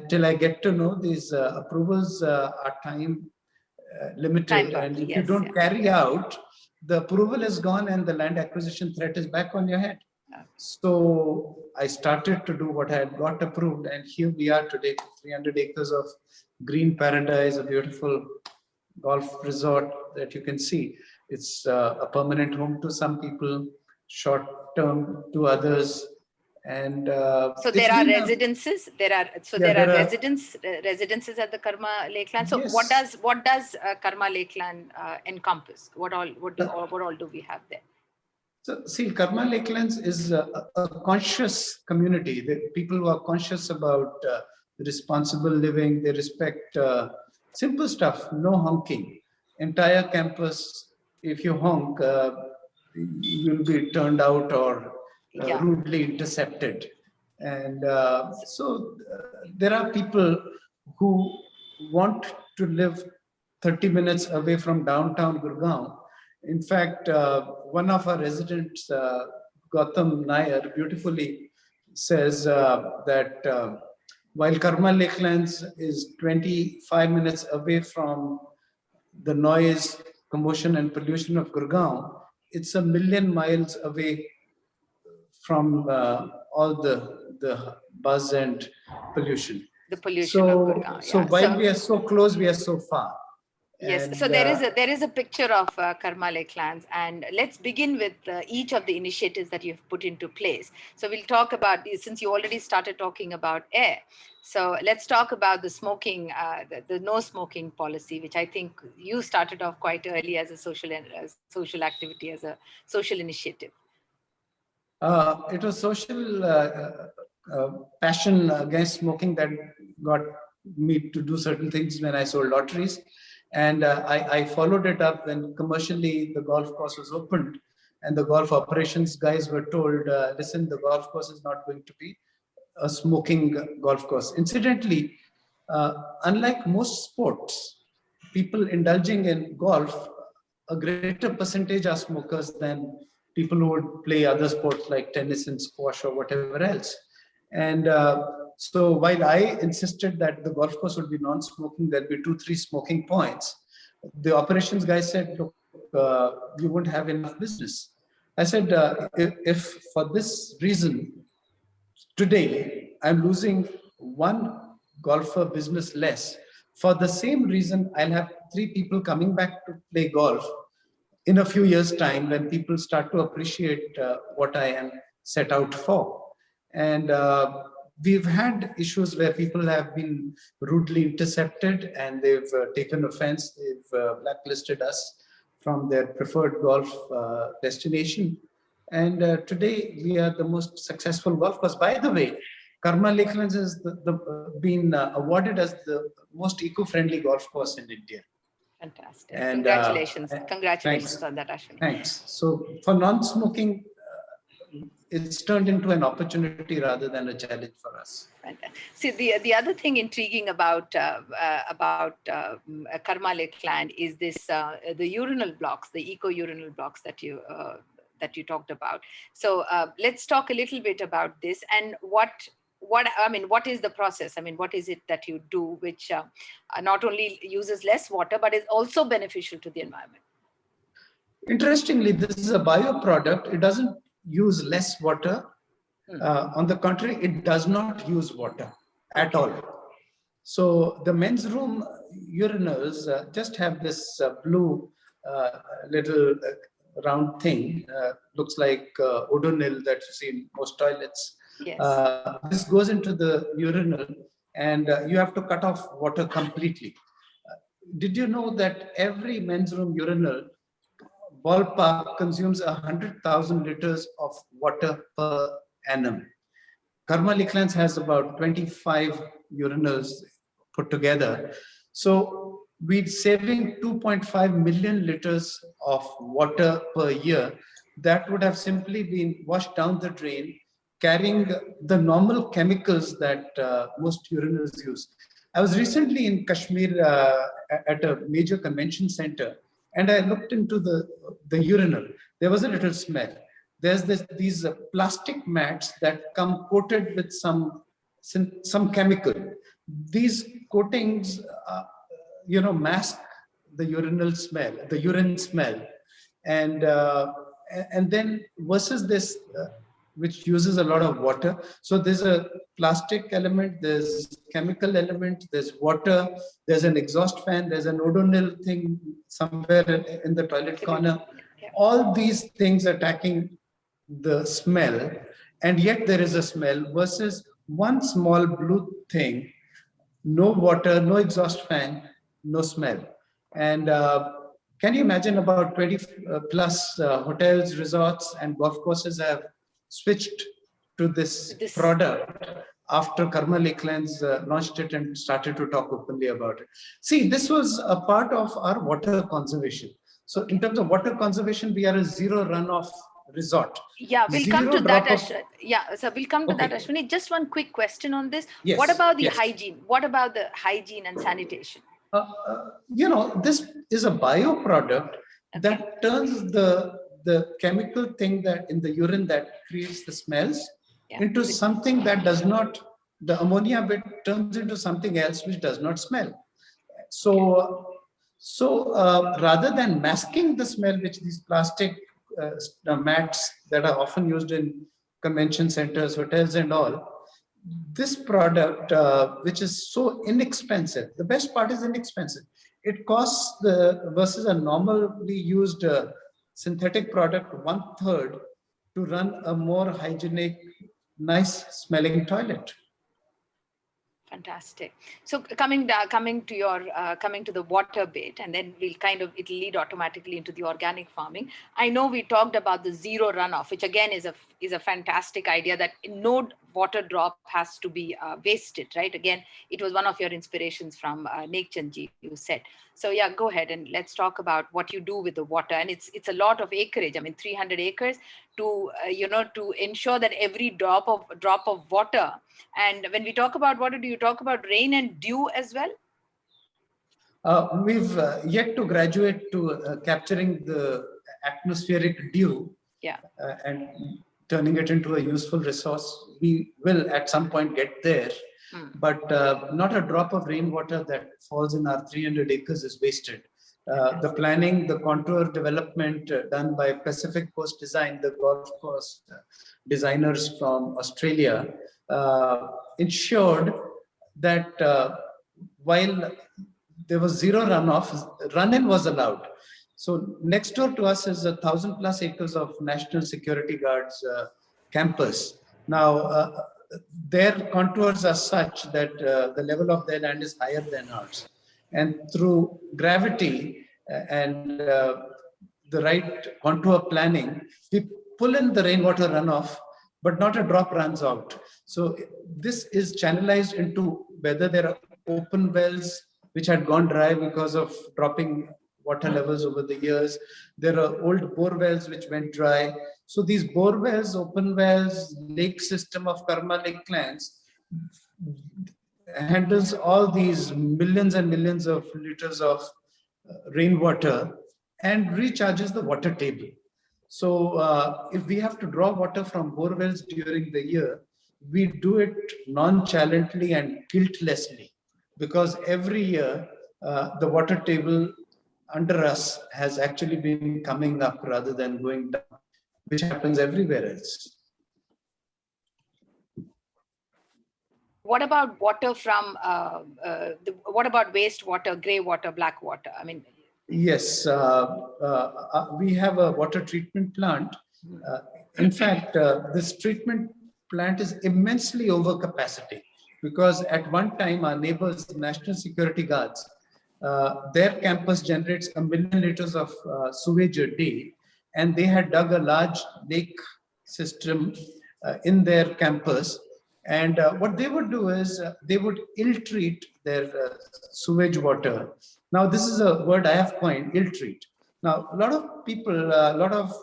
Till I get to know these approvals are time limited. And if you don't carry out, the approval is gone and the land acquisition threat is back on your head. So I started to do what I had got approved. And here we are today, 300 acres of green paradise, a beautiful golf resort that you can see. It's a permanent home to some people, short term to others. And so there are residences. There are residences at the Karma Lakeland. So yes. what does Karma Lakeland encompass? What all do we have there? So see, Karma Lakelands is a conscious community. The people who are conscious about responsible living. They respect simple stuff. No honking. Entire campus. If you honk, you'll be turned out or rudely intercepted. And so there are people who want to live 30 minutes away from downtown Gargaon. In fact, one of our residents, Gautam Nair, beautifully says that while Karma Lakelands is 25 minutes away from the noise, commotion and pollution of Gargaon, it's 1,000,000 miles away from all the buzz and pollution. The pollution of Gargaon. So while we are so close, we are so far. Yes, and, so there is a picture of Karma Lakelands, and let's begin with each of the initiatives that you've put into place. So we'll talk about, since you already started talking about air, so let's talk about the smoking, the no smoking policy, which I think you started off quite early as a social activity, as a social initiative. It was social passion against smoking that got me to do certain things when I sold lotteries. And I followed it up when commercially the golf course was opened and the golf operations guys were told, listen, the golf course is not going to be a smoking golf course. Incidentally, unlike most sports, people indulging in golf, a greater percentage are smokers than people who would play other sports like tennis and squash or whatever else. And so while I insisted that the golf course would be non-smoking, there'd be 2-3 smoking points, the operations guy said, look, you won't have enough business. I said, if for this reason, today, I'm losing one golfer business less, for the same reason, I'll have 3 people coming back to play golf in a few years' time when people start to appreciate what I am set out for. And we've had issues where people have been rudely intercepted and they've taken offense. They've blacklisted us from their preferred golf destination. And today we are the most successful golf course. By the way, Karma Lakelands has been awarded as the most eco-friendly golf course in India. Fantastic. And, congratulations. Congratulations thanks. On that, Ashwani. Thanks. So for non-smoking, it's turned into an opportunity rather than a challenge for us. See, the other thing intriguing about Karma Lakeland is this the urinal blocks, the eco urinal blocks that you talked about. So let's talk a little bit about this and what is the process? I mean, what is it that you do which not only uses less water but is also beneficial to the environment? Interestingly, this is a bioproduct. It doesn't use less water. On the contrary, it does not use water at all. So the men's room urinals just have this blue little round thing, looks like Urinal that you see in most toilets. Yes. This goes into the urinal, and you have to cut off water completely. Did you know that every men's room urinal ballpark consumes 100,000 liters of water per annum? Lakelands has about 25 urinals put together. So we're saving 2.5 million liters of water per year that would have simply been washed down the drain, carrying the normal chemicals that most urinals use. I was recently in Kashmir at a major convention center, and I looked into the urinal. There was a little smell. There's these plastic mats that come coated with some chemical. These coatings, mask the urinal smell, the urine smell, and then versus this, which uses a lot of water. So there's a plastic element, there's chemical element, there's water, there's an exhaust fan, there's an odonil thing somewhere in the toilet corner. All these things attacking the smell, and yet there is a smell, versus one small blue thing, no water, no exhaust fan, no smell. And can you imagine about 20 plus hotels, resorts, and golf courses have switched to this product after Lakelands launched it and started to talk openly about it. See, this was a part of our water conservation. So in terms of water conservation, we are a zero runoff resort. Yeah, we'll come to that. So we'll come to that, Ashwani. Just one quick question on this. Yes, what about the hygiene? What about the hygiene and sanitation? This is a bioproduct that turns the chemical thing that in the urine that creates the smells into something that does not, the ammonia bit turns into something else which does not smell. So rather than masking the smell, which these plastic mats that are often used in convention centers, hotels and all, this product, which is so inexpensive, the best part is inexpensive. It costs versus a normally used synthetic product 1/3 to run a more hygienic, nice smelling toilet. Fantastic. So coming to the water bit, and then it'll lead automatically into the organic farming. I know we talked about the zero runoff, which again is a fantastic idea, that no water drop has to be wasted, right? Again, it was one of your inspirations from Lakeland, you said. So yeah, go ahead and let's talk about what you do with the water. And it's a lot of acreage. I mean, 300 acres to to ensure that every drop of water. And when we talk about water, do you talk about rain and dew as well? We've yet to graduate to capturing the atmospheric dew and turning it into a useful resource. We will at some point get there, but not a drop of rainwater that falls in our 300 acres is wasted. The planning, the contour development done by Pacific Coast Design, the golf course designers from Australia, ensured that while there was zero runoff, run-in was allowed. So next door to us is 1,000+ acres of National Security Guards campus. Now, their contours are such that the level of their land is higher than ours. And through gravity and the right contour planning, we pull in the rainwater runoff, but not a drop runs out. So this is channelized into whether there are open wells which had gone dry because of dropping water levels over the years. There are old bore wells which went dry. So these bore wells, open wells, lake system of Lakelands handles all these millions and millions of liters of rainwater and recharges the water table. So if we have to draw water from bore wells during the year, we do it nonchalantly and guiltlessly, because every year the water table under us has actually been coming up rather than going down, which happens everywhere else. what about water from, what about wastewater, grey water, black water? I mean, yes, we have a water treatment plant. In fact, this treatment plant is immensely over capacity, because at one time our neighbors, national security guards, their campus generates 1 million liters of sewage a day, and they had dug a large lake system in their campus. And what they would do is they would ill-treat their sewage water. Now, this is a word I have coined, ill-treat. Now, a lot of people, a lot of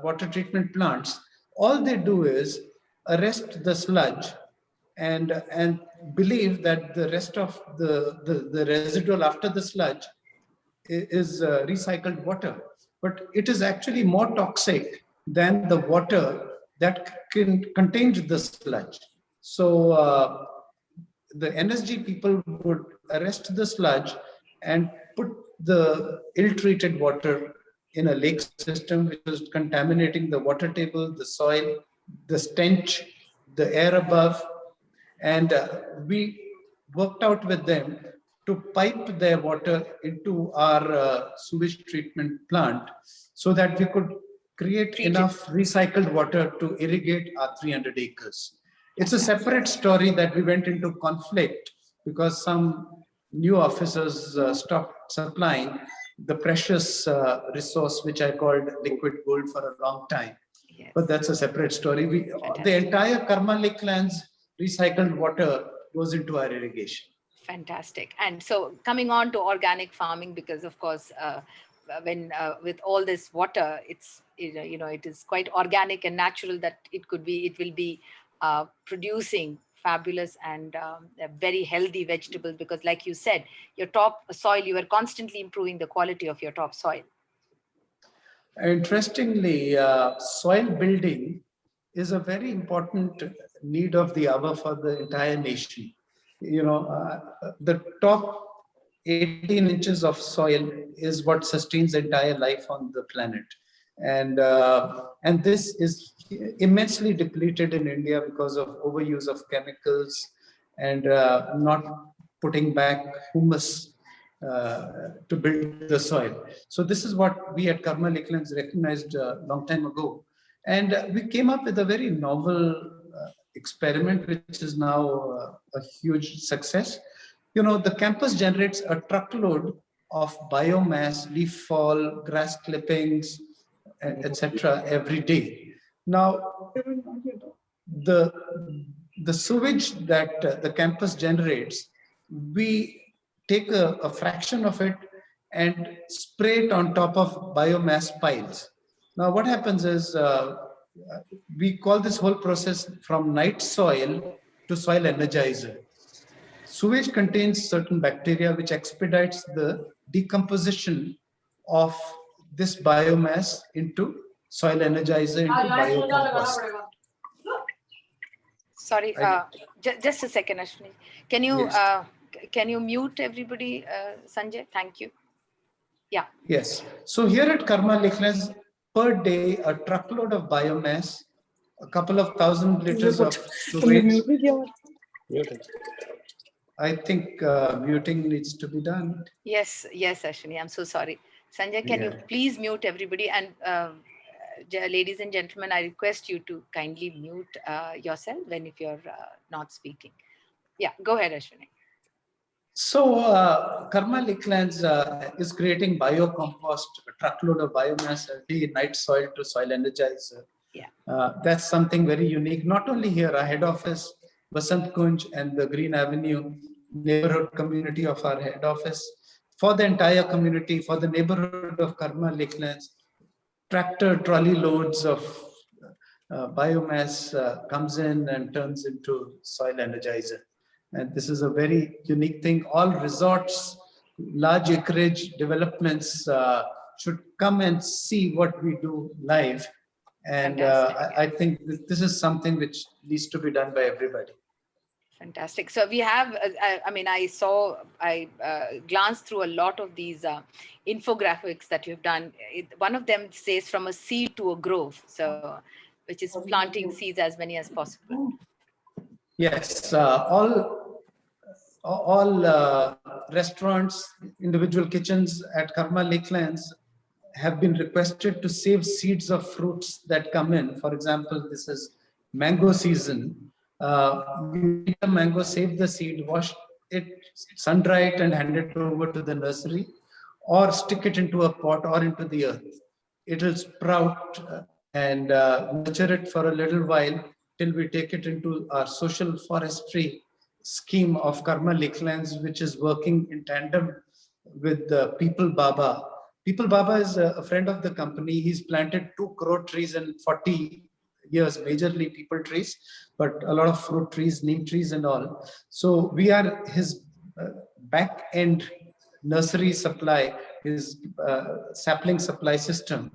water treatment plants, all they do is arrest the sludge and believe that the rest of the residual after the sludge is recycled water. But it is actually more toxic than the water that contains the sludge. So the NSG people would arrest the sludge and put the ill-treated water in a lake system, which was contaminating the water table, the soil, the stench, the air above. And we worked out with them to pipe their water into our sewage treatment plant so that we could create enough recycled water to irrigate our 300 acres. It's a separate story that we went into conflict because some new officers stopped supplying the precious resource, which I called liquid gold for a long time. Yes. But that's a separate story. The entire Karma Lakelands recycled water goes into our irrigation. Fantastic. And so coming on to organic farming, because of course, when with all this water, it's, you know, it is quite organic and natural that it will be producing fabulous and a very healthy vegetable, because like you said, your top soil, you are constantly improving the quality of your top soil. Interestingly, soil building is a very important need of the hour for the entire nation. You know, the top 18 inches of soil is what sustains entire life on the planet. And this is immensely depleted in India because of overuse of chemicals and not putting back humus to build the soil. So this is what we at Karma Lakelands recognized a long time ago. And we came up with a very novel experiment, which is now a huge success. You know, the campus generates a truckload of biomass, leaf fall, grass clippings, etc. every day. Now, the sewage that the campus generates, we take a fraction of it and spray it on top of biomass piles. Now, what happens is we call this whole process from night soil to soil energizer. Sewage contains certain bacteria which expedites the decomposition of this biomass into soil energizer, into biocompost. Sorry, just a second, Ashwani. Can you mute everybody, Sanjay? Thank you. Yeah. Yes. So here at Karma Lakelands, per day, a truckload of biomass, a couple of thousand liters of sewage. I think muting needs to be done. Yes, Ashwani, I'm so sorry. Sanjay, can you please mute everybody? And ladies and gentlemen, I request you to kindly mute yourself if you're not speaking. Yeah, go ahead, Ashwani. So Karma Lakelands is creating biocompost, a truckload of biomass every night soil to soil energizer. Yeah. That's something very unique. Not only here, our head office, Basant Kunj and the Green Avenue neighborhood community of our head office, for the entire community, for the neighborhood of Karma Lakelands, tractor trolley loads of biomass comes in and turns into soil energizer. And this is a very unique thing. All resorts, large acreage developments should come and see what we do live. And I think this is something which needs to be done by everybody. Fantastic. So we have, I glanced through a lot of these infographics that you've done. One of them says from a seed to a grove, so which is planting seeds as many as possible. Yes, all restaurants, individual kitchens at Karma Lakelands have been requested to save seeds of fruits that come in. For example, this is mango season. You eat the mango, save the seed, wash it, sun dry it, and hand it over to the nursery, or stick it into a pot or into the earth. It will sprout and nurture it for a little while till we take it into our social forestry scheme of Karma Lakelands, which is working in tandem with People Baba. People Baba is a friend of the company. He's planted 2 crore trees in 40 years, majorly people trees, but a lot of fruit trees, neem trees and all. So we are his back end nursery supply, his sapling supply system.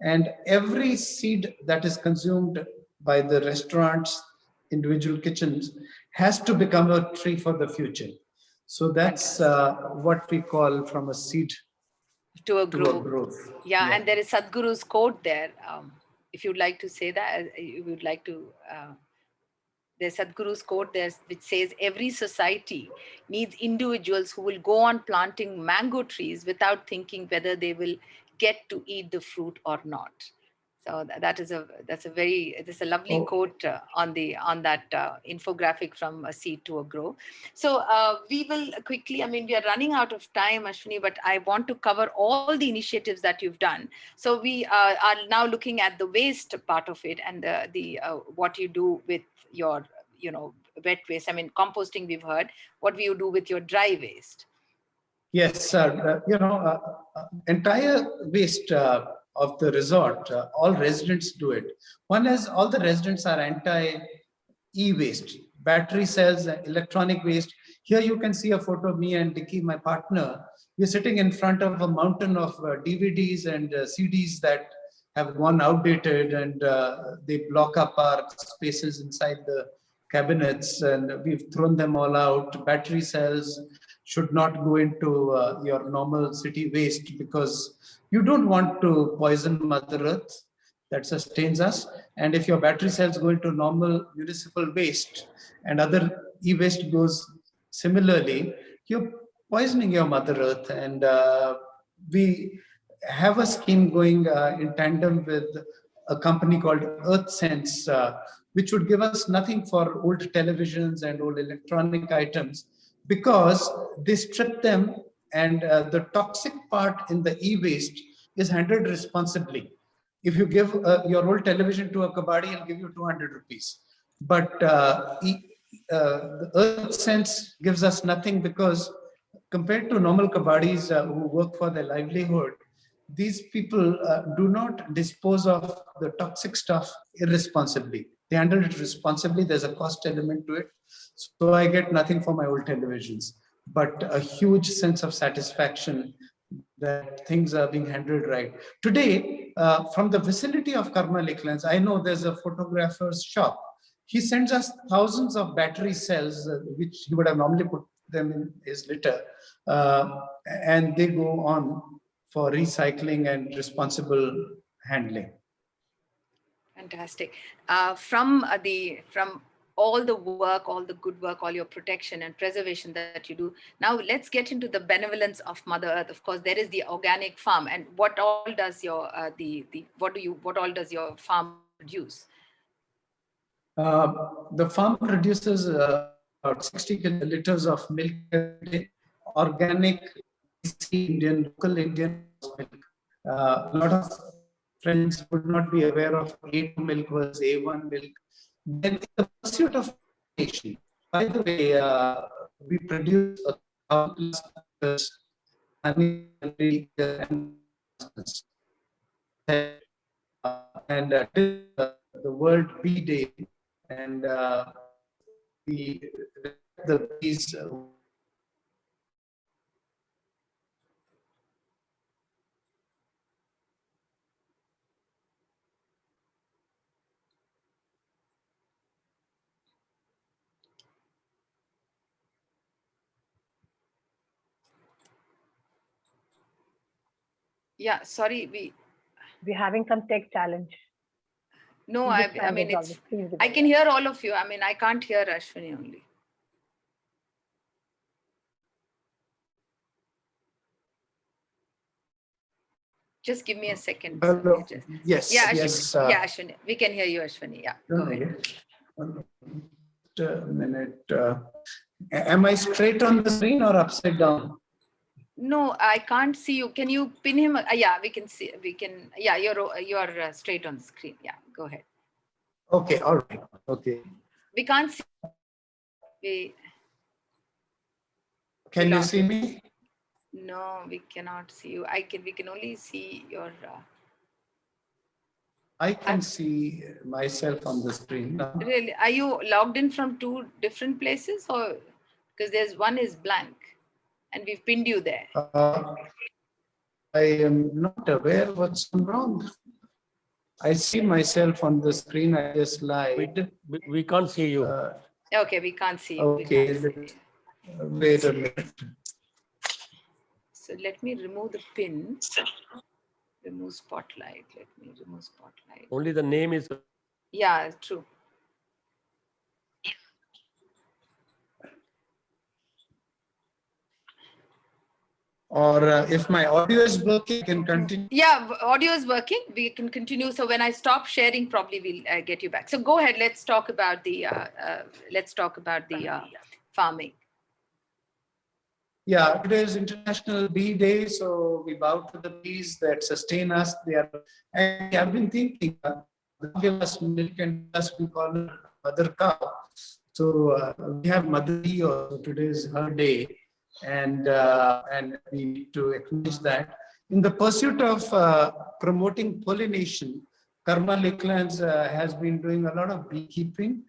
And every seed that is consumed by the restaurants, individual kitchens, has to become a tree for the future. So that's what we call from a seed to a to a grove. growth. Yeah, and there is Sadhguru's quote there. If you'd like to say that, you would like to. There's Sadhguru's quote there, which says, "Every society needs individuals who will go on planting mango trees without thinking whether they will get to eat the fruit or not." So that's a lovely quote on that infographic from a seed to a grow. So we will quickly. I mean, we are running out of time, Ashwani, but I want to cover all the initiatives that you've done. So we are now looking at the waste part of it and the what you do with your wet waste. I mean, composting we've heard. What do you do with your dry waste? Yes, entire waste of the resort, all residents do it. One is all the residents are anti e-waste, battery cells, electronic waste. Here you can see a photo of me and Dicky, my partner. We're sitting in front of a mountain of DVDs and CDs that have gone outdated, and they block up our spaces inside the cabinets, and we've thrown them all out. Battery cells should not go into your normal city waste because you don't want to poison Mother Earth that sustains us. And if your battery cells go into normal municipal waste and other e-waste goes similarly, you're poisoning your Mother Earth. And we have a scheme going in tandem with a company called Earth Sense, which would give us nothing for old televisions and old electronic items because they strip them, and the toxic part in the e-waste is handled responsibly. If you give your old television to a kabadi, he'll give you 200 rupees. But the Earth Sense gives us nothing because compared to normal kabadis who work for their livelihood, these people do not dispose of the toxic stuff irresponsibly. They handle it responsibly. There's a cost element to it. So I get nothing for my old televisions, but a huge sense of satisfaction that things are being handled right. Today, from the vicinity of Karma Lakelands, I know there's a photographer's shop. He sends us thousands of battery cells, which he would have normally put them in his litter, and they go on for recycling and responsible handling. Fantastic. From all the work, all the good work, all your protection and preservation that you do. Now let's get into the benevolence of Mother Earth. Of course, there is the organic farm, and what all does your what all does your farm produce? The farm produces about 60 liters of milk every day, organic, Indian, local Indian milk. A lot of friends would not be aware of A2 milk versus A1 milk. Then in the pursuit of nation, by the way, we produce 1,000+ liters honey every year and the World Bee Day, and the bees. Yeah, sorry, we're having some tech challenge. No, This I time mean, is on the it's, screen I together. can hear all of you. I mean, I can't hear Ashwani only. Just give me a second. Hello. Yes, Yeah, yes. yeah, Ashwani. We can hear you, Ashwani. Yeah, go ahead. A minute. Am I straight on the screen or upside down? No, I can't see you. Can you pin him? Yeah, we can see. We can. Yeah, you're straight on the screen. Yeah, go ahead. Okay, all right. Okay. We can't see. We Can you lost see you. me? No, we cannot see you. We can only see your. I can see myself on the screen now. Really, are you logged in from two different places, or because there's one is blank, and we've pinned you there. I am not aware what's wrong. I see myself on the screen. I just lied. We can't see you. Okay, we can't see you. Okay, We can't see you. wait a minute. So let me remove the pin. Remove spotlight. Let me remove spotlight. Only the name is. Yeah, true. Or if my audio is working, I can continue. Yeah, audio is working. We can continue. So when I stop sharing, probably we'll get you back. So go ahead. Let's talk about the farming. Yeah, today is International Bee Day, so we bow to the bees that sustain us. And I've been thinking, they give us milk and us we call her mother cow. So we have Mother Bee also. Today is her day, and we need to acknowledge that. In the pursuit of promoting pollination, Karma Lakelands has been doing a lot of beekeeping,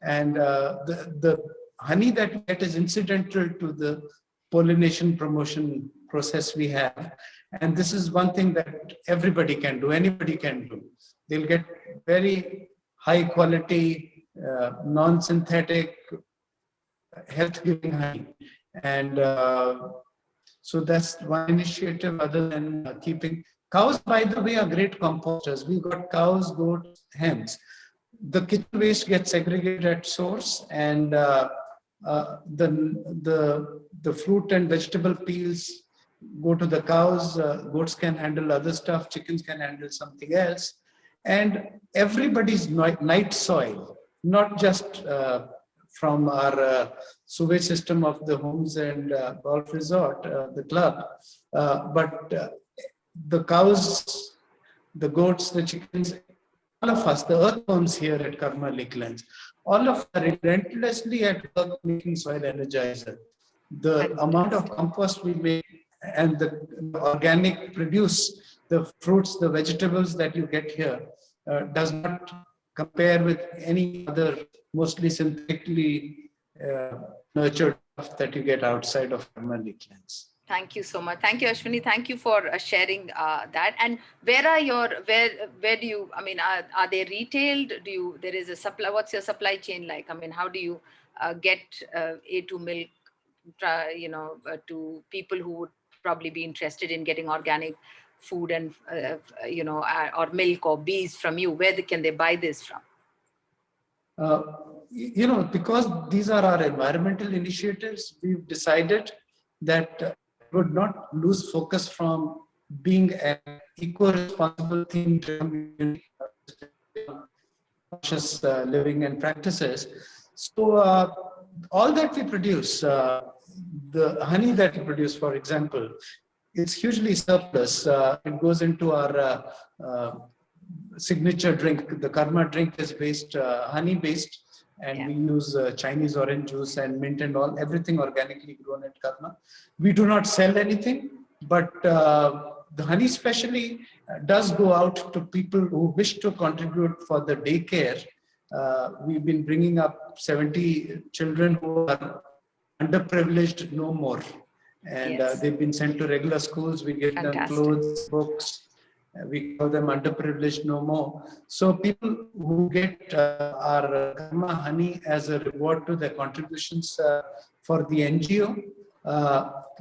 and the honey that we get is incidental to the pollination promotion process we have. And this is one thing that everybody can do, anybody can do. They'll get very high quality, non-synthetic, health-giving honey. And so that's one initiative other than keeping. Cows, by the way, are great composters. We've got cows, goats, hens. The kitchen waste gets segregated at source, and the fruit and vegetable peels go to the cows. Goats can handle other stuff. Chickens can handle something else. And everybody's night soil, not just from our sewage system of the homes and golf resort, the club, but the cows, the goats, the chickens, all of us, the earthworms here at Karma Lakelands, all of us are relentlessly at work making soil energizer. The amount of compost we make and the organic produce, the fruits, the vegetables that you get here does not compare with any other mostly synthetically nurtured stuff that you get outside of Karma Lakelands. Thank you so much. Thank you, Ashwani. Thank you for sharing that. And where do you, I mean, are they retailed? There is a supply, what's your supply chain like? I mean, how do you get A2 milk, to people who would probably be interested in getting organic food and, or milk or bees from you? Where can they buy this from? Because these are our environmental initiatives, we've decided that would not lose focus from being an eco-responsible theme to conscious living and practices. So all that we produce, the honey that we produce, for example, it's hugely surplus. It goes into our signature drink. The Karma drink is based, honey-based, and we use Chinese orange juice and mint and everything organically grown at Karma. We do not sell anything, but the honey especially does go out to people who wish to contribute for the daycare. We've been bringing up 70 children who are underprivileged no more. And they've been sent to regular schools. We give them clothes, books. We call them underprivileged no more. So people who get our Karma honey as a reward to their contributions for the NGO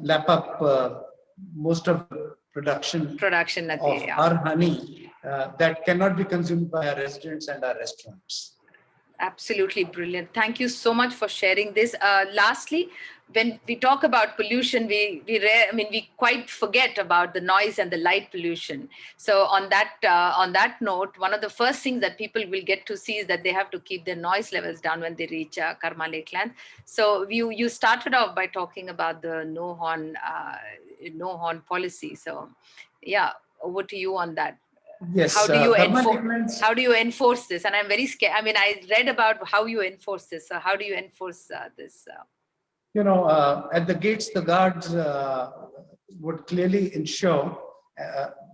lap up most of the production of our honey that cannot be consumed by our residents and our restaurants. Absolutely brilliant. Thank you so much for sharing this. Lastly, when we talk about pollution, we quite forget about the noise and the light pollution. So on that note, one of the first things that people will get to see is that they have to keep their noise levels down when they reach Karma Lakeland. So you started off by talking about the no horn policy. So yeah, over to you on that. Yes. How do you enforce this? And I'm very scared. I mean, I read about how you enforce this. So how do you enforce this? At the gates, the guards would clearly ensure,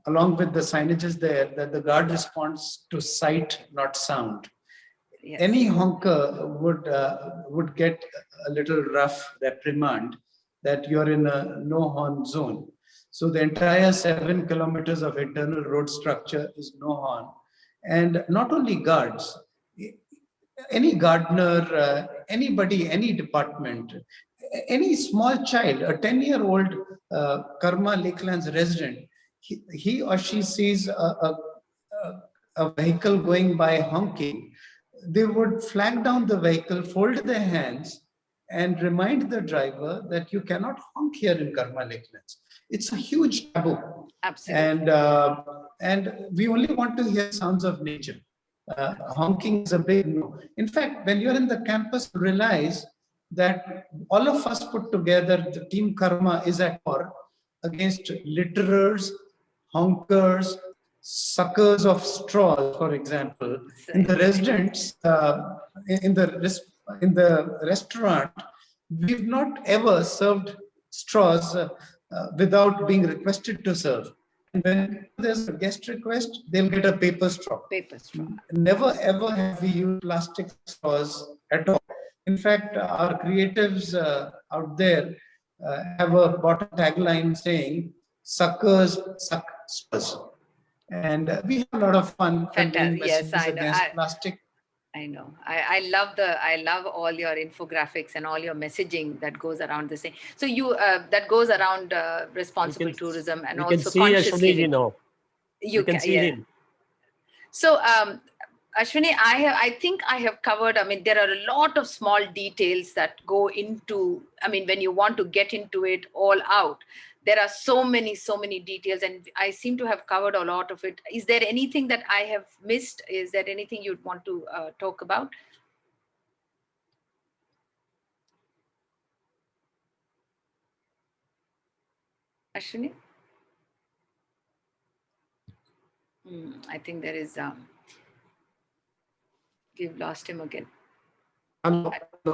along with the signages there, that the guard responds to sight, not sound. Yes. Any honker would get a little rough reprimand that you're in a no horn zone. So the entire 7 kilometers of internal road structure is no horn. And not only guards, any gardener, anybody, any department, any small child, a 10-year-old Karma Lakelands resident, he or she sees a vehicle going by honking, they would flag down the vehicle, fold their hands, and remind the driver that you cannot honk here in Karma Lakelands. It's a huge taboo. Absolutely. And we only want to hear sounds of nature. Honking is a big no. In fact, when you're in the campus, you realize that all of us put together, the team Karma is at war against litterers, honkers, suckers of straws, for example. In the residents, in the restaurant, we've not ever served straws without being requested to serve. And when there's a guest request, they'll get a paper straw. Paper straw. Never ever have we used plastic straws at all. In fact, our creatives out there have a bottom tagline saying, "Suckers suck straws." And we have a lot of fun conveying messages against plastic. I know. I love all your infographics and all your messaging that goes around the same. So that goes around responsible tourism and also conscious living. You can see him. So Ashwani, I think I have covered. I mean, there are a lot of small details that go into. I mean, when you want to get into it all out, there are so many details, and I seem to have covered a lot of it. Is there anything that I have missed? Is there anything you'd want to talk about? Ashwani? I think there is, we've lost him again. Hello.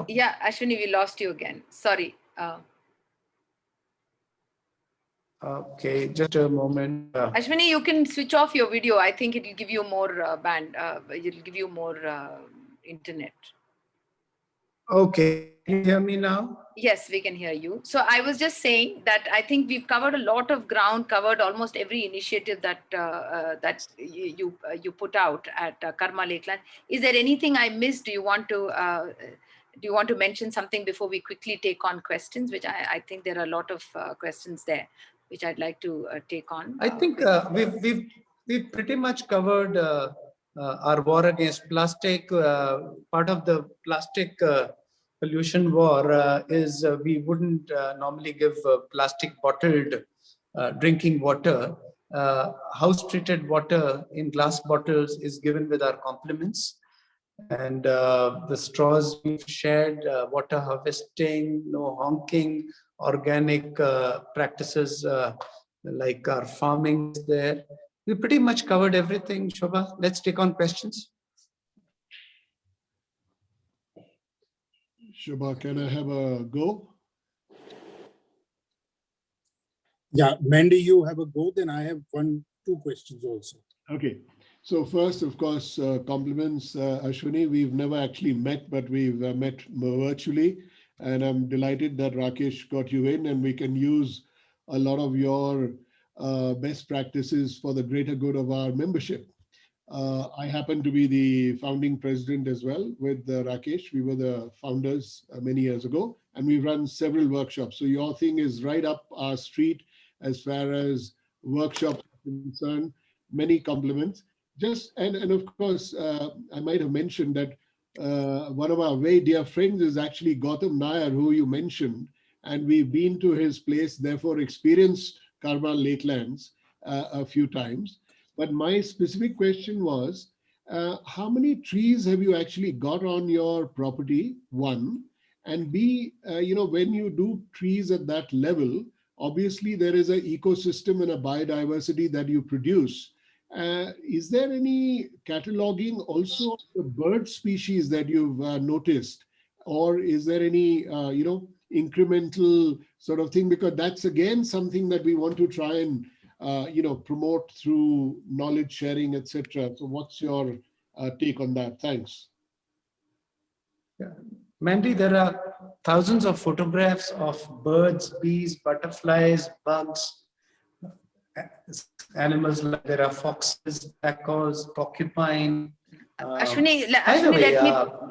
Yeah, Ashwani, we lost you again. Sorry. Okay, just a moment. Ashwani, you can switch off your video. I think it will give you more it'll give you more internet. Okay, can you hear me now? Yes, we can hear you. So I was just saying that I think we've covered a lot of ground, covered almost every initiative that you put out at Karma Lakeland. Is there anything I missed? Do you want to mention something before we quickly take on questions? Which I think there are a lot of questions there, which I'd like to take on. I think we've pretty much covered our war against plastic. Part of the plastic pollution war is we wouldn't normally give plastic bottled drinking water. House treated water in glass bottles is given with our compliments. And the straws we've shared, water harvesting, no honking, organic practices like our farming is there. We pretty much covered everything, Shobha. Let's take on questions. Shobha, can I have a go? Yeah, Mandy, you have a go, then I have two questions also. Okay. So first, of course, compliments, Ashwani. We've never actually met, but we've met virtually. And I'm delighted that Rakesh got you in, and we can use a lot of your best practices for the greater good of our membership. I happen to be the founding president as well with Rakesh. We were the founders many years ago, and we run several workshops. So your thing is right up our street as far as workshops are concerned. Many compliments. Just and of course, I might have mentioned that one of our very dear friends is actually Gautam Nair, who you mentioned, and we've been to his place, therefore experienced Karma Lakelands a few times. But my specific question was, how many trees have you actually got on your property? One, and B, when you do trees at that level, obviously there is an ecosystem and a biodiversity that you produce. Is there any cataloging also of the bird species that you've noticed? Or is there any, incremental sort of thing? Because that's again something that we want to try and, promote through knowledge sharing, etc. So what's your take on that? Thanks. Yeah. Mandy, there are thousands of photographs of birds, bees, butterflies, bugs, animals like there are foxes, packers, porcupine. Ashwani,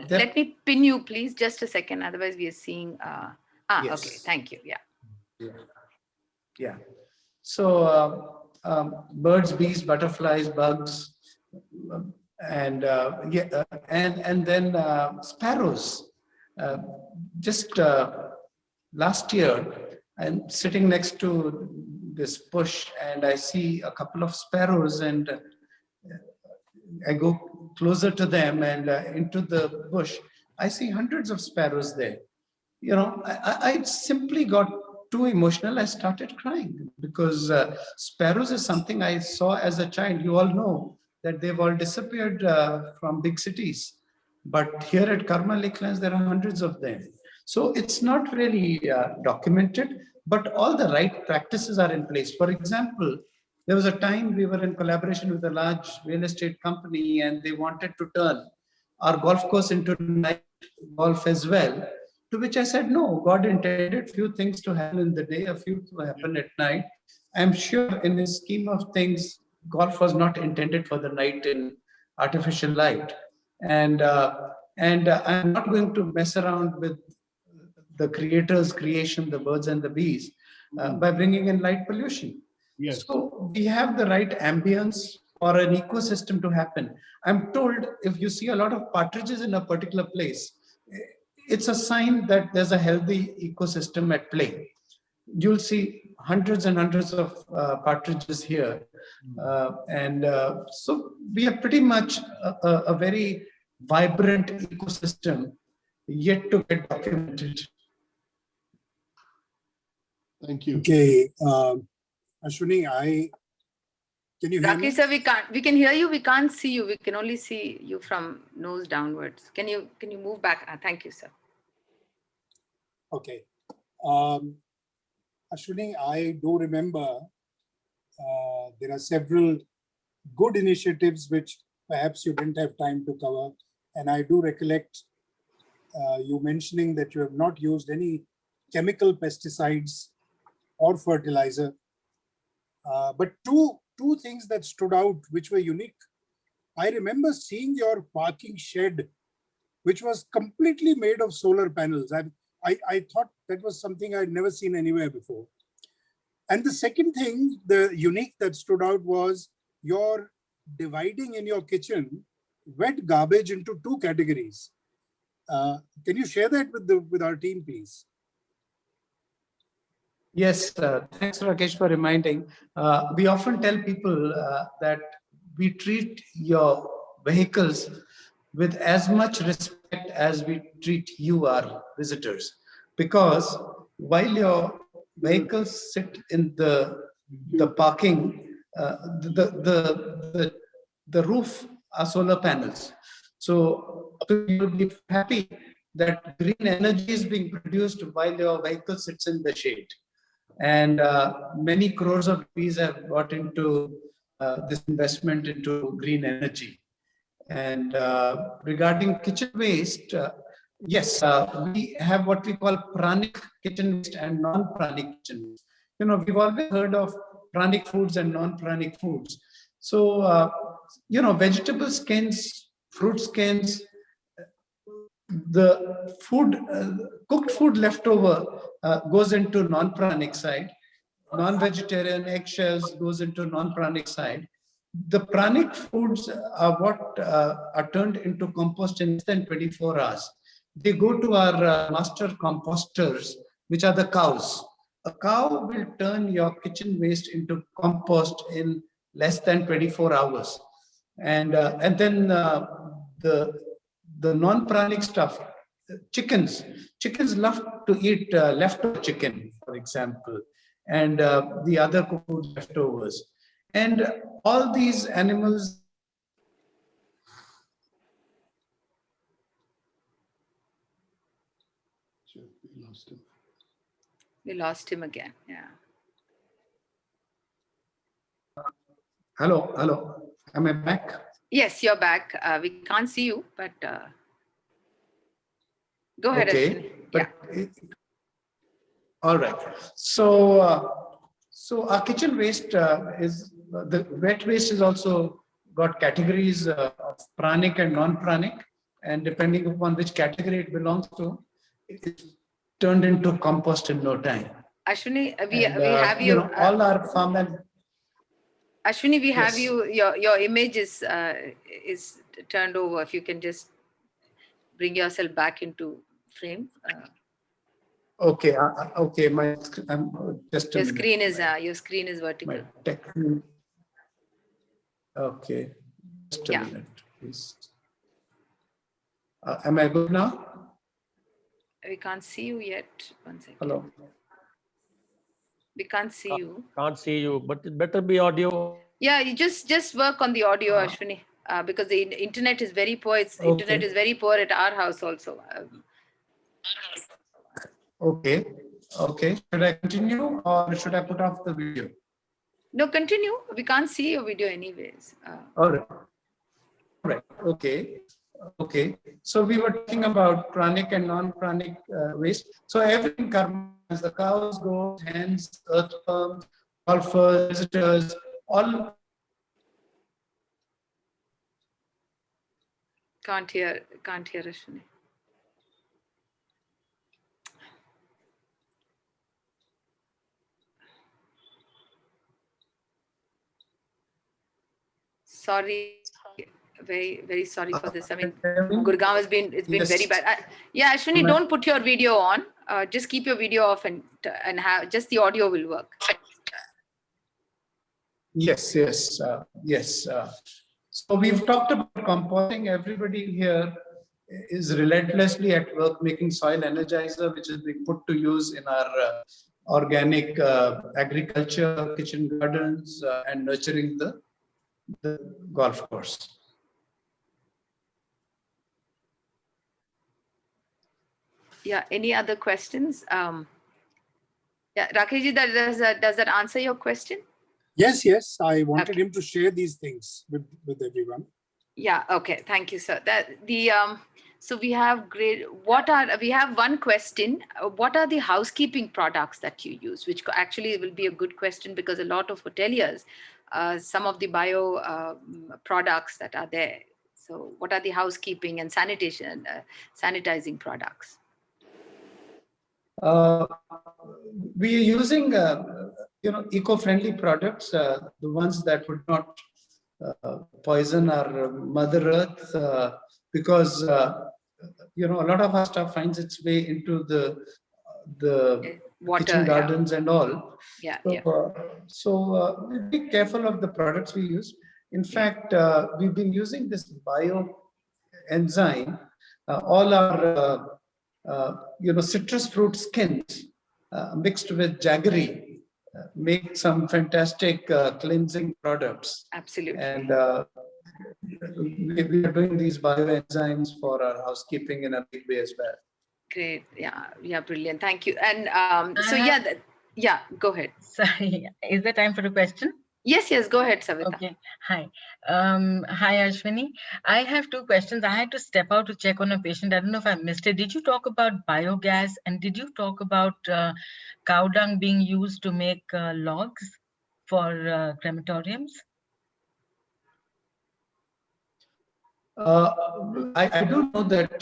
let me pin you, please, just a second. Otherwise, we are seeing. Yes. Okay, thank you. Yeah. Yeah. So birds, bees, butterflies, bugs, and then sparrows. Just last year, I'm sitting next to this bush and I see a couple of sparrows, and I go closer to them and into the bush. I see hundreds of sparrows there. I simply got too emotional. I started crying because sparrows is something I saw as a child. You all know that they've all disappeared from big cities. But here at Karma Lakelands, there are hundreds of them. So it's not really documented, but all the right practices are in place. For example, there was a time we were in collaboration with a large real estate company, and they wanted to turn our golf course into night golf as well. To which I said, no, God intended few things to happen in the day, a few to happen at night. I'm sure in the scheme of things, golf was not intended for the night in artificial light. And I'm not going to mess around with the creator's creation, the birds and the bees, by bringing in light pollution. Yes. So we have the right ambience for an ecosystem to happen. I'm told if you see a lot of partridges in a particular place, it's a sign that there's a healthy ecosystem at play. You'll see hundreds and hundreds of partridges here. So we are pretty much a very vibrant ecosystem yet to get documented. Thank you. Okay, Ashwani, can you hear me? Rakesh sir, we can hear you. We can't see you. We can only see you from nose downwards. Can you move back? Thank you, sir. Okay. Ashwani, I do remember there are several good initiatives which perhaps you didn't have time to cover. And I do recollect you mentioning that you have not used any chemical pesticides or fertilizer. But two things that stood out, which were unique. I remember seeing your parking shed, which was completely made of solar panels. I thought that was something I'd never seen anywhere before. And the second thing, the unique that stood out was your dividing in your kitchen wet garbage into two categories. Can you share that with our team, please? Yes, thanks Rakesh for reminding. We often tell people that we treat your vehicles with as much respect as we treat you, our visitors, because while your vehicles sit in the parking, the roof are solar panels. So you'll be happy that green energy is being produced while your vehicle sits in the shade. And many crores of rupees have got into this investment into green energy. And regarding kitchen waste, yes, we have what we call pranic kitchen waste and non-pranic kitchen waste. We've always heard of pranic foods and non-pranic foods. So, vegetable skins, fruit skins, the food, cooked food leftover goes into non-pranic side. Non-vegetarian eggshells goes into non-pranic side. the pranic foods are what are turned into compost in less than 24 hours. They go to our master composters, which are the cows. A cow will turn your kitchen waste into compost in less than 24 hours. And then the non-pranic stuff, chickens love to eat leftover chicken, for example, and the other food leftovers. And all these animals. We lost him. We lost him again. Yeah. Hello. Am I back? Yes, you're back. We can't see you, but go ahead, Okay. Ashwani. But Yeah. All right. So our kitchen waste is the wet waste is also got categories of pranic and non-pranic, and depending upon which category it belongs to, it's turned into compost in no time. Ashwani, we have you. All our farm and. Ashwani, we have Yes. you. Your image is turned over. If you can just bring yourself back into frame. Okay. Okay. I'm just a Your minute. screen is vertical. My tech. Okay. Just a minute, please. Am I good now? We can't see you yet. 1 second. Hello. We can't see you. Can't see you, but it better be audio. Yeah, you just work on the audio, Ashwani, because the internet is very poor. Internet is very poor at our house also. Okay. Should I continue or should I put off the video? No, continue. We can't see your video anyways. All right. Okay. So we were talking about pranic and non-pranic waste. So everything comes, the cows, goats, hens, earthworms, golfers, visitors, all. Can't hear Ashwani. Sorry, very sorry for this. I mean, Gurgaon has been very bad. Yeah, Ashwani, don't put your video on. Just keep your video off and have just the audio will work. Yes. So we've talked about composting. Everybody here is relentlessly at work making soil energizer, which is being put to use in our organic agriculture, kitchen gardens, and nurturing the golf course. Yeah. Any other questions? Yeah, Rakeshji, does that answer your question? Yes. I wanted him to share these things with everyone. Yeah. Okay. Thank you, sir. So we have we have one question. What are the housekeeping products that you use? Which actually will be a good question because a lot of hoteliers, some of the bio products that are there. So what are the housekeeping and sanitizing products? We are using eco-friendly products, the ones that would not poison our Mother Earth, because a lot of our stuff finds its way into the water, kitchen gardens and all. Yeah. So be careful of the products we use. In fact, we've been using this bio enzyme. All our citrus fruit skins mixed with jaggery make some fantastic cleansing products. Absolutely. And we are doing these bioenzymes for our housekeeping in a big way as well. Great. Yeah, brilliant. Thank you. And go ahead. Sorry, is there time for a question? Yes, go ahead, Savita. Okay. Hi. Hi, Ashwani. I have two questions. I had to step out to check on a patient. I don't know if I missed it. Did you talk about biogas and did you talk about cow dung being used to make logs for crematoriums? I do know that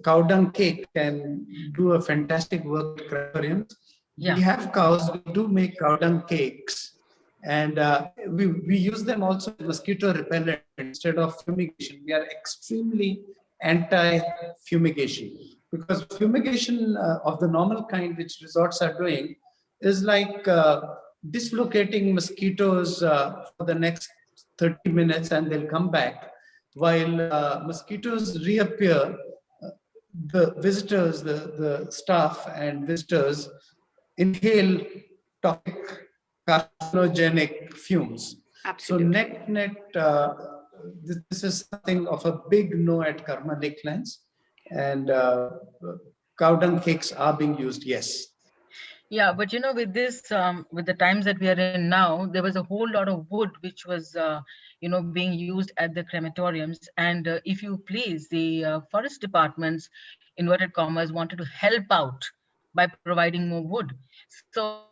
cow dung cake can do a fantastic work at crematoriums. Yeah. We have cows, we do make cow dung cakes. And we use them also as mosquito repellent instead of fumigation. We are extremely anti-fumigation, because fumigation of the normal kind which resorts are doing is like dislocating mosquitoes for the next 30 minutes and they'll come back. While mosquitoes reappear, the visitors, the staff and visitors inhale toxic carcinogenic fumes. Absolutely. So this is something of a big no at Karma Lakelands, and cow dung cakes are being used, yes. Yeah, but you know, with this, with the times that we are in now, there was a whole lot of wood which was, you know, being used at the crematoriums. And if you please, the forest departments, inverted commas, wanted to help out by providing more wood. So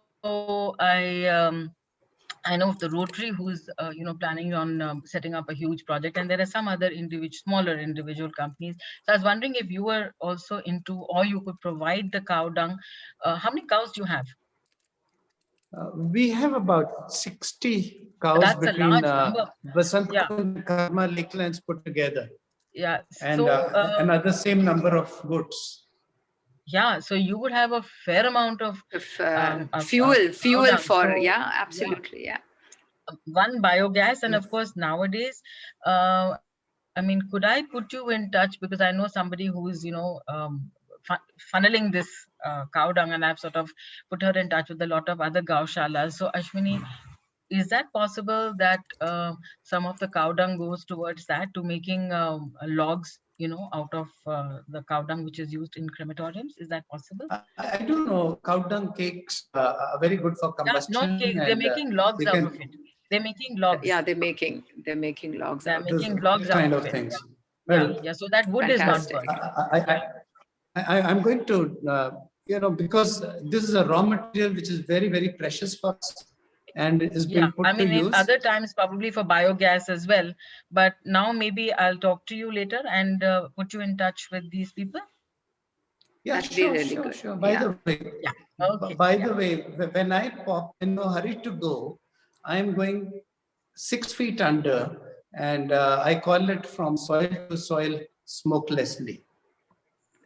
I know of the Rotary who's, you know, planning on setting up a huge project, and there are some other smaller individual companies. So I was wondering if you were also into, or you could provide the cow dung. How many cows do you have? We have about 60 cows That's a between large number. Vasant Yeah, and Karma Lakelands put together, yeah. and So, another same number of goats. yeah, so you would have a fair amount of Fuel cow dung. for, So, yeah, yeah, absolutely, yeah. one biogas, and Yes. of course nowadays, I mean, could I put you in touch, because I know somebody who's, you know, funneling this cow dung, and I've sort of put her in touch with a lot of other gaushalas. So Ashwini, is that possible that some of the cow dung goes towards that, to making logs, you know, out of the cow dung which is used in crematoriums? Is that possible? I do know cow dung cakes are very good for Yeah, not combustion, cakes. They're and making logs you out can of it. They're making logs. Yeah, they're making logs They're out of those making it. logs out kind of of it. things. Yeah, Well, yeah. So that wood is not Fantastic. burned. I'm going to, you know, because this is a raw material which is very, very precious for us and is Yeah, being put I to mean, in use. other times probably for biogas as well. But now maybe I'll talk to you later and put you in touch with these people. Yeah, That'd be really good. sure. Yeah. Yeah. Okay. By Yeah. the way, when I pop in no hurry to go, I am going 6 feet under, and I call it from soil to soil smokelessly.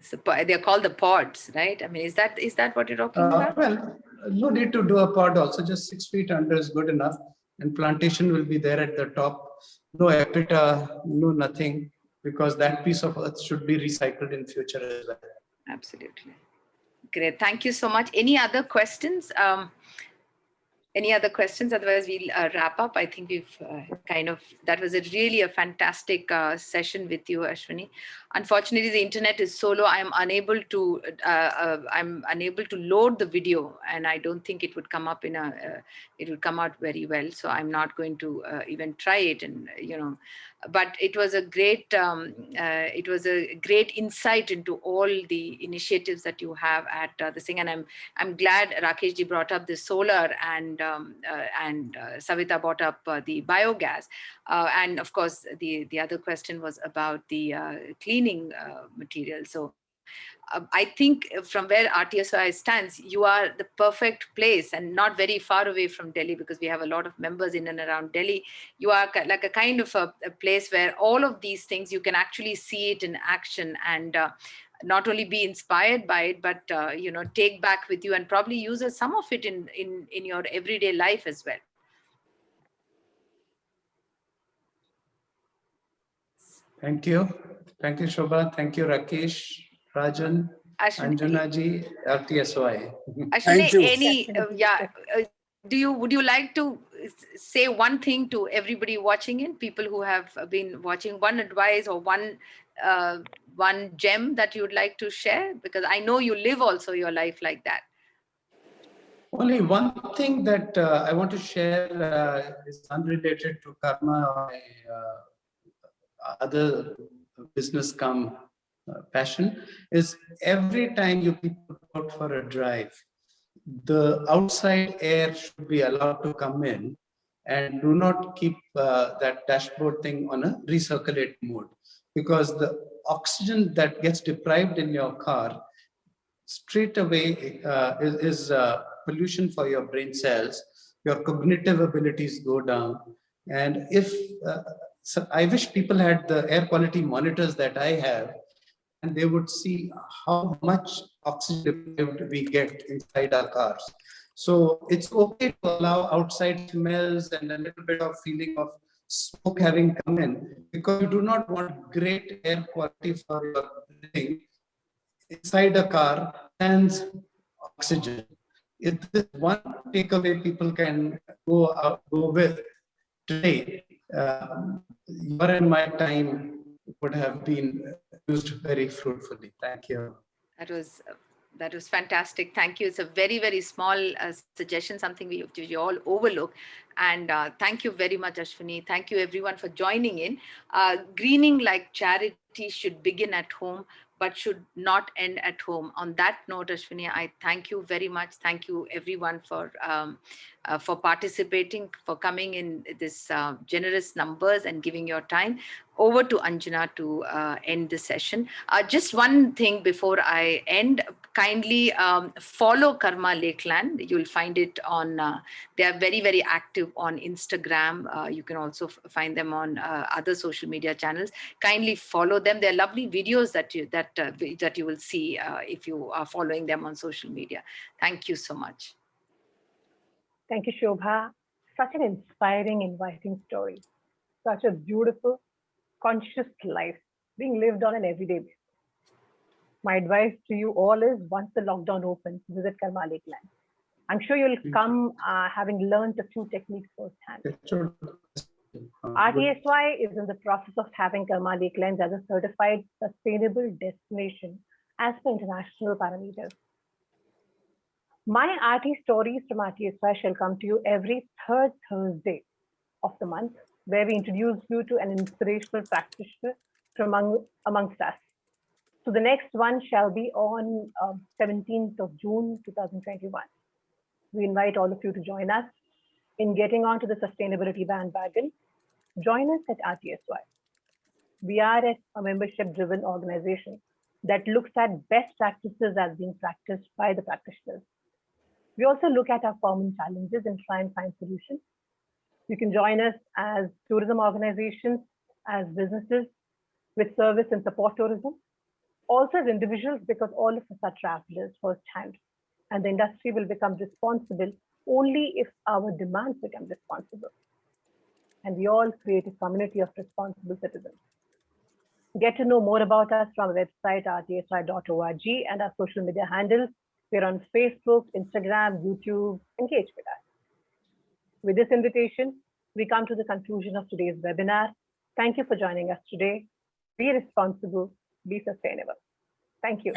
So they're called the pods, right? I mean, is that what you're talking about? Well, no need to do a pod also, just 6 feet under is good enough. And plantation will be there at the top. No epita, no nothing, because that piece of earth should be recycled in future as well. Absolutely. Great. Thank you so much. Any other questions? Any other questions? Otherwise, we'll wrap up. I think we've that was really a fantastic session with you, Ashwani. Unfortunately, the internet is so low. I'm unable to load the video, and I don't think it would come up it would come out very well. So I'm not going to even try it. And but it was a great insight into all the initiatives that you have at this thing. And I'm glad Rakesh ji brought up the solar, and Savita brought up the biogas, and of course the other question was about the cleaning material. So I think from where RTSI stands, you are the perfect place, and not very far away from Delhi, because we have a lot of members in and around Delhi. You are like a kind of a place where all of these things, you can actually see it in action, and not only be inspired by it, but take back with you and probably use some of it in your everyday life as well. Thank you, Shobha. Thank you, Rakesh, Rajan, Anjana ji, RTSY. Ashwani, would you like to say one thing to everybody watching in, people who have been watching, one advice or one gem that you would like to share? Because I know you live also your life like that. Only one thing that I want to share is unrelated to karma or other business passion, is every time you people go out for a drive, the outside air should be allowed to come in, and do not keep that dashboard thing on a recirculate mode, because the oxygen that gets deprived in your car straight away is pollution for your brain cells. your cognitive abilities go down. And if, so I wish people had the air quality monitors that I have, and they would see how much oxygen we get inside our cars. So it's okay to allow outside smells and a little bit of feeling of smoke having come in, because you do not want great air quality for your breathing inside a car and oxygen. If this one takeaway people can go with today, your and my time would have been used very fruitfully. Thank you. That was fantastic. Thank you. It's a very, very small suggestion, something we all overlook. And thank you very much, Ashwani. Thank you everyone for joining in. Greening like charity should begin at home, but should not end at home. On that note, Ashwani, I thank you very much. Thank you everyone for participating, for coming in this generous numbers and giving your time. Over to Anjana to end the session. Just one thing before I end, kindly follow Karma Lakeland. You'll find it on, they are very, very active on Instagram. You can also find them on other social media channels. Kindly follow them. They're lovely videos that you will see if you are following them on social media. Thank you so much. Thank you, Shobha. Such an inspiring, inviting story. Such a beautiful, conscious life being lived on an everyday basis. My advice to you all is, once the lockdown opens, visit Karma Lakeland. I'm sure you'll come having learned a few techniques firsthand. RTSY is in the process of having Karma Lakelands as a certified sustainable destination as per international parameters. My RT stories from RTSY shall come to you every third Thursday of the month, where we introduce you to an inspirational practitioner from amongst us. So the next one shall be on 17th of June 2021. We invite all of you to join us in getting onto the sustainability bandwagon. Join us at RTSY. We are a membership-driven organization that looks at best practices as being practiced by the practitioners. We also look at our common challenges and try and find solutions. You can join us as tourism organizations, as businesses with service and support tourism, also as individuals, because all of us are travelers firsthand, and the industry will become responsible only if our demands become responsible. And we all create a community of responsible citizens. Get to know more about us from our website, rtsy.org, and our social media handles. We're on Facebook, Instagram, YouTube. Engage with us. With this invitation, we come to the conclusion of today's webinar. Thank you for joining us today. Be responsible, be sustainable. Thank you.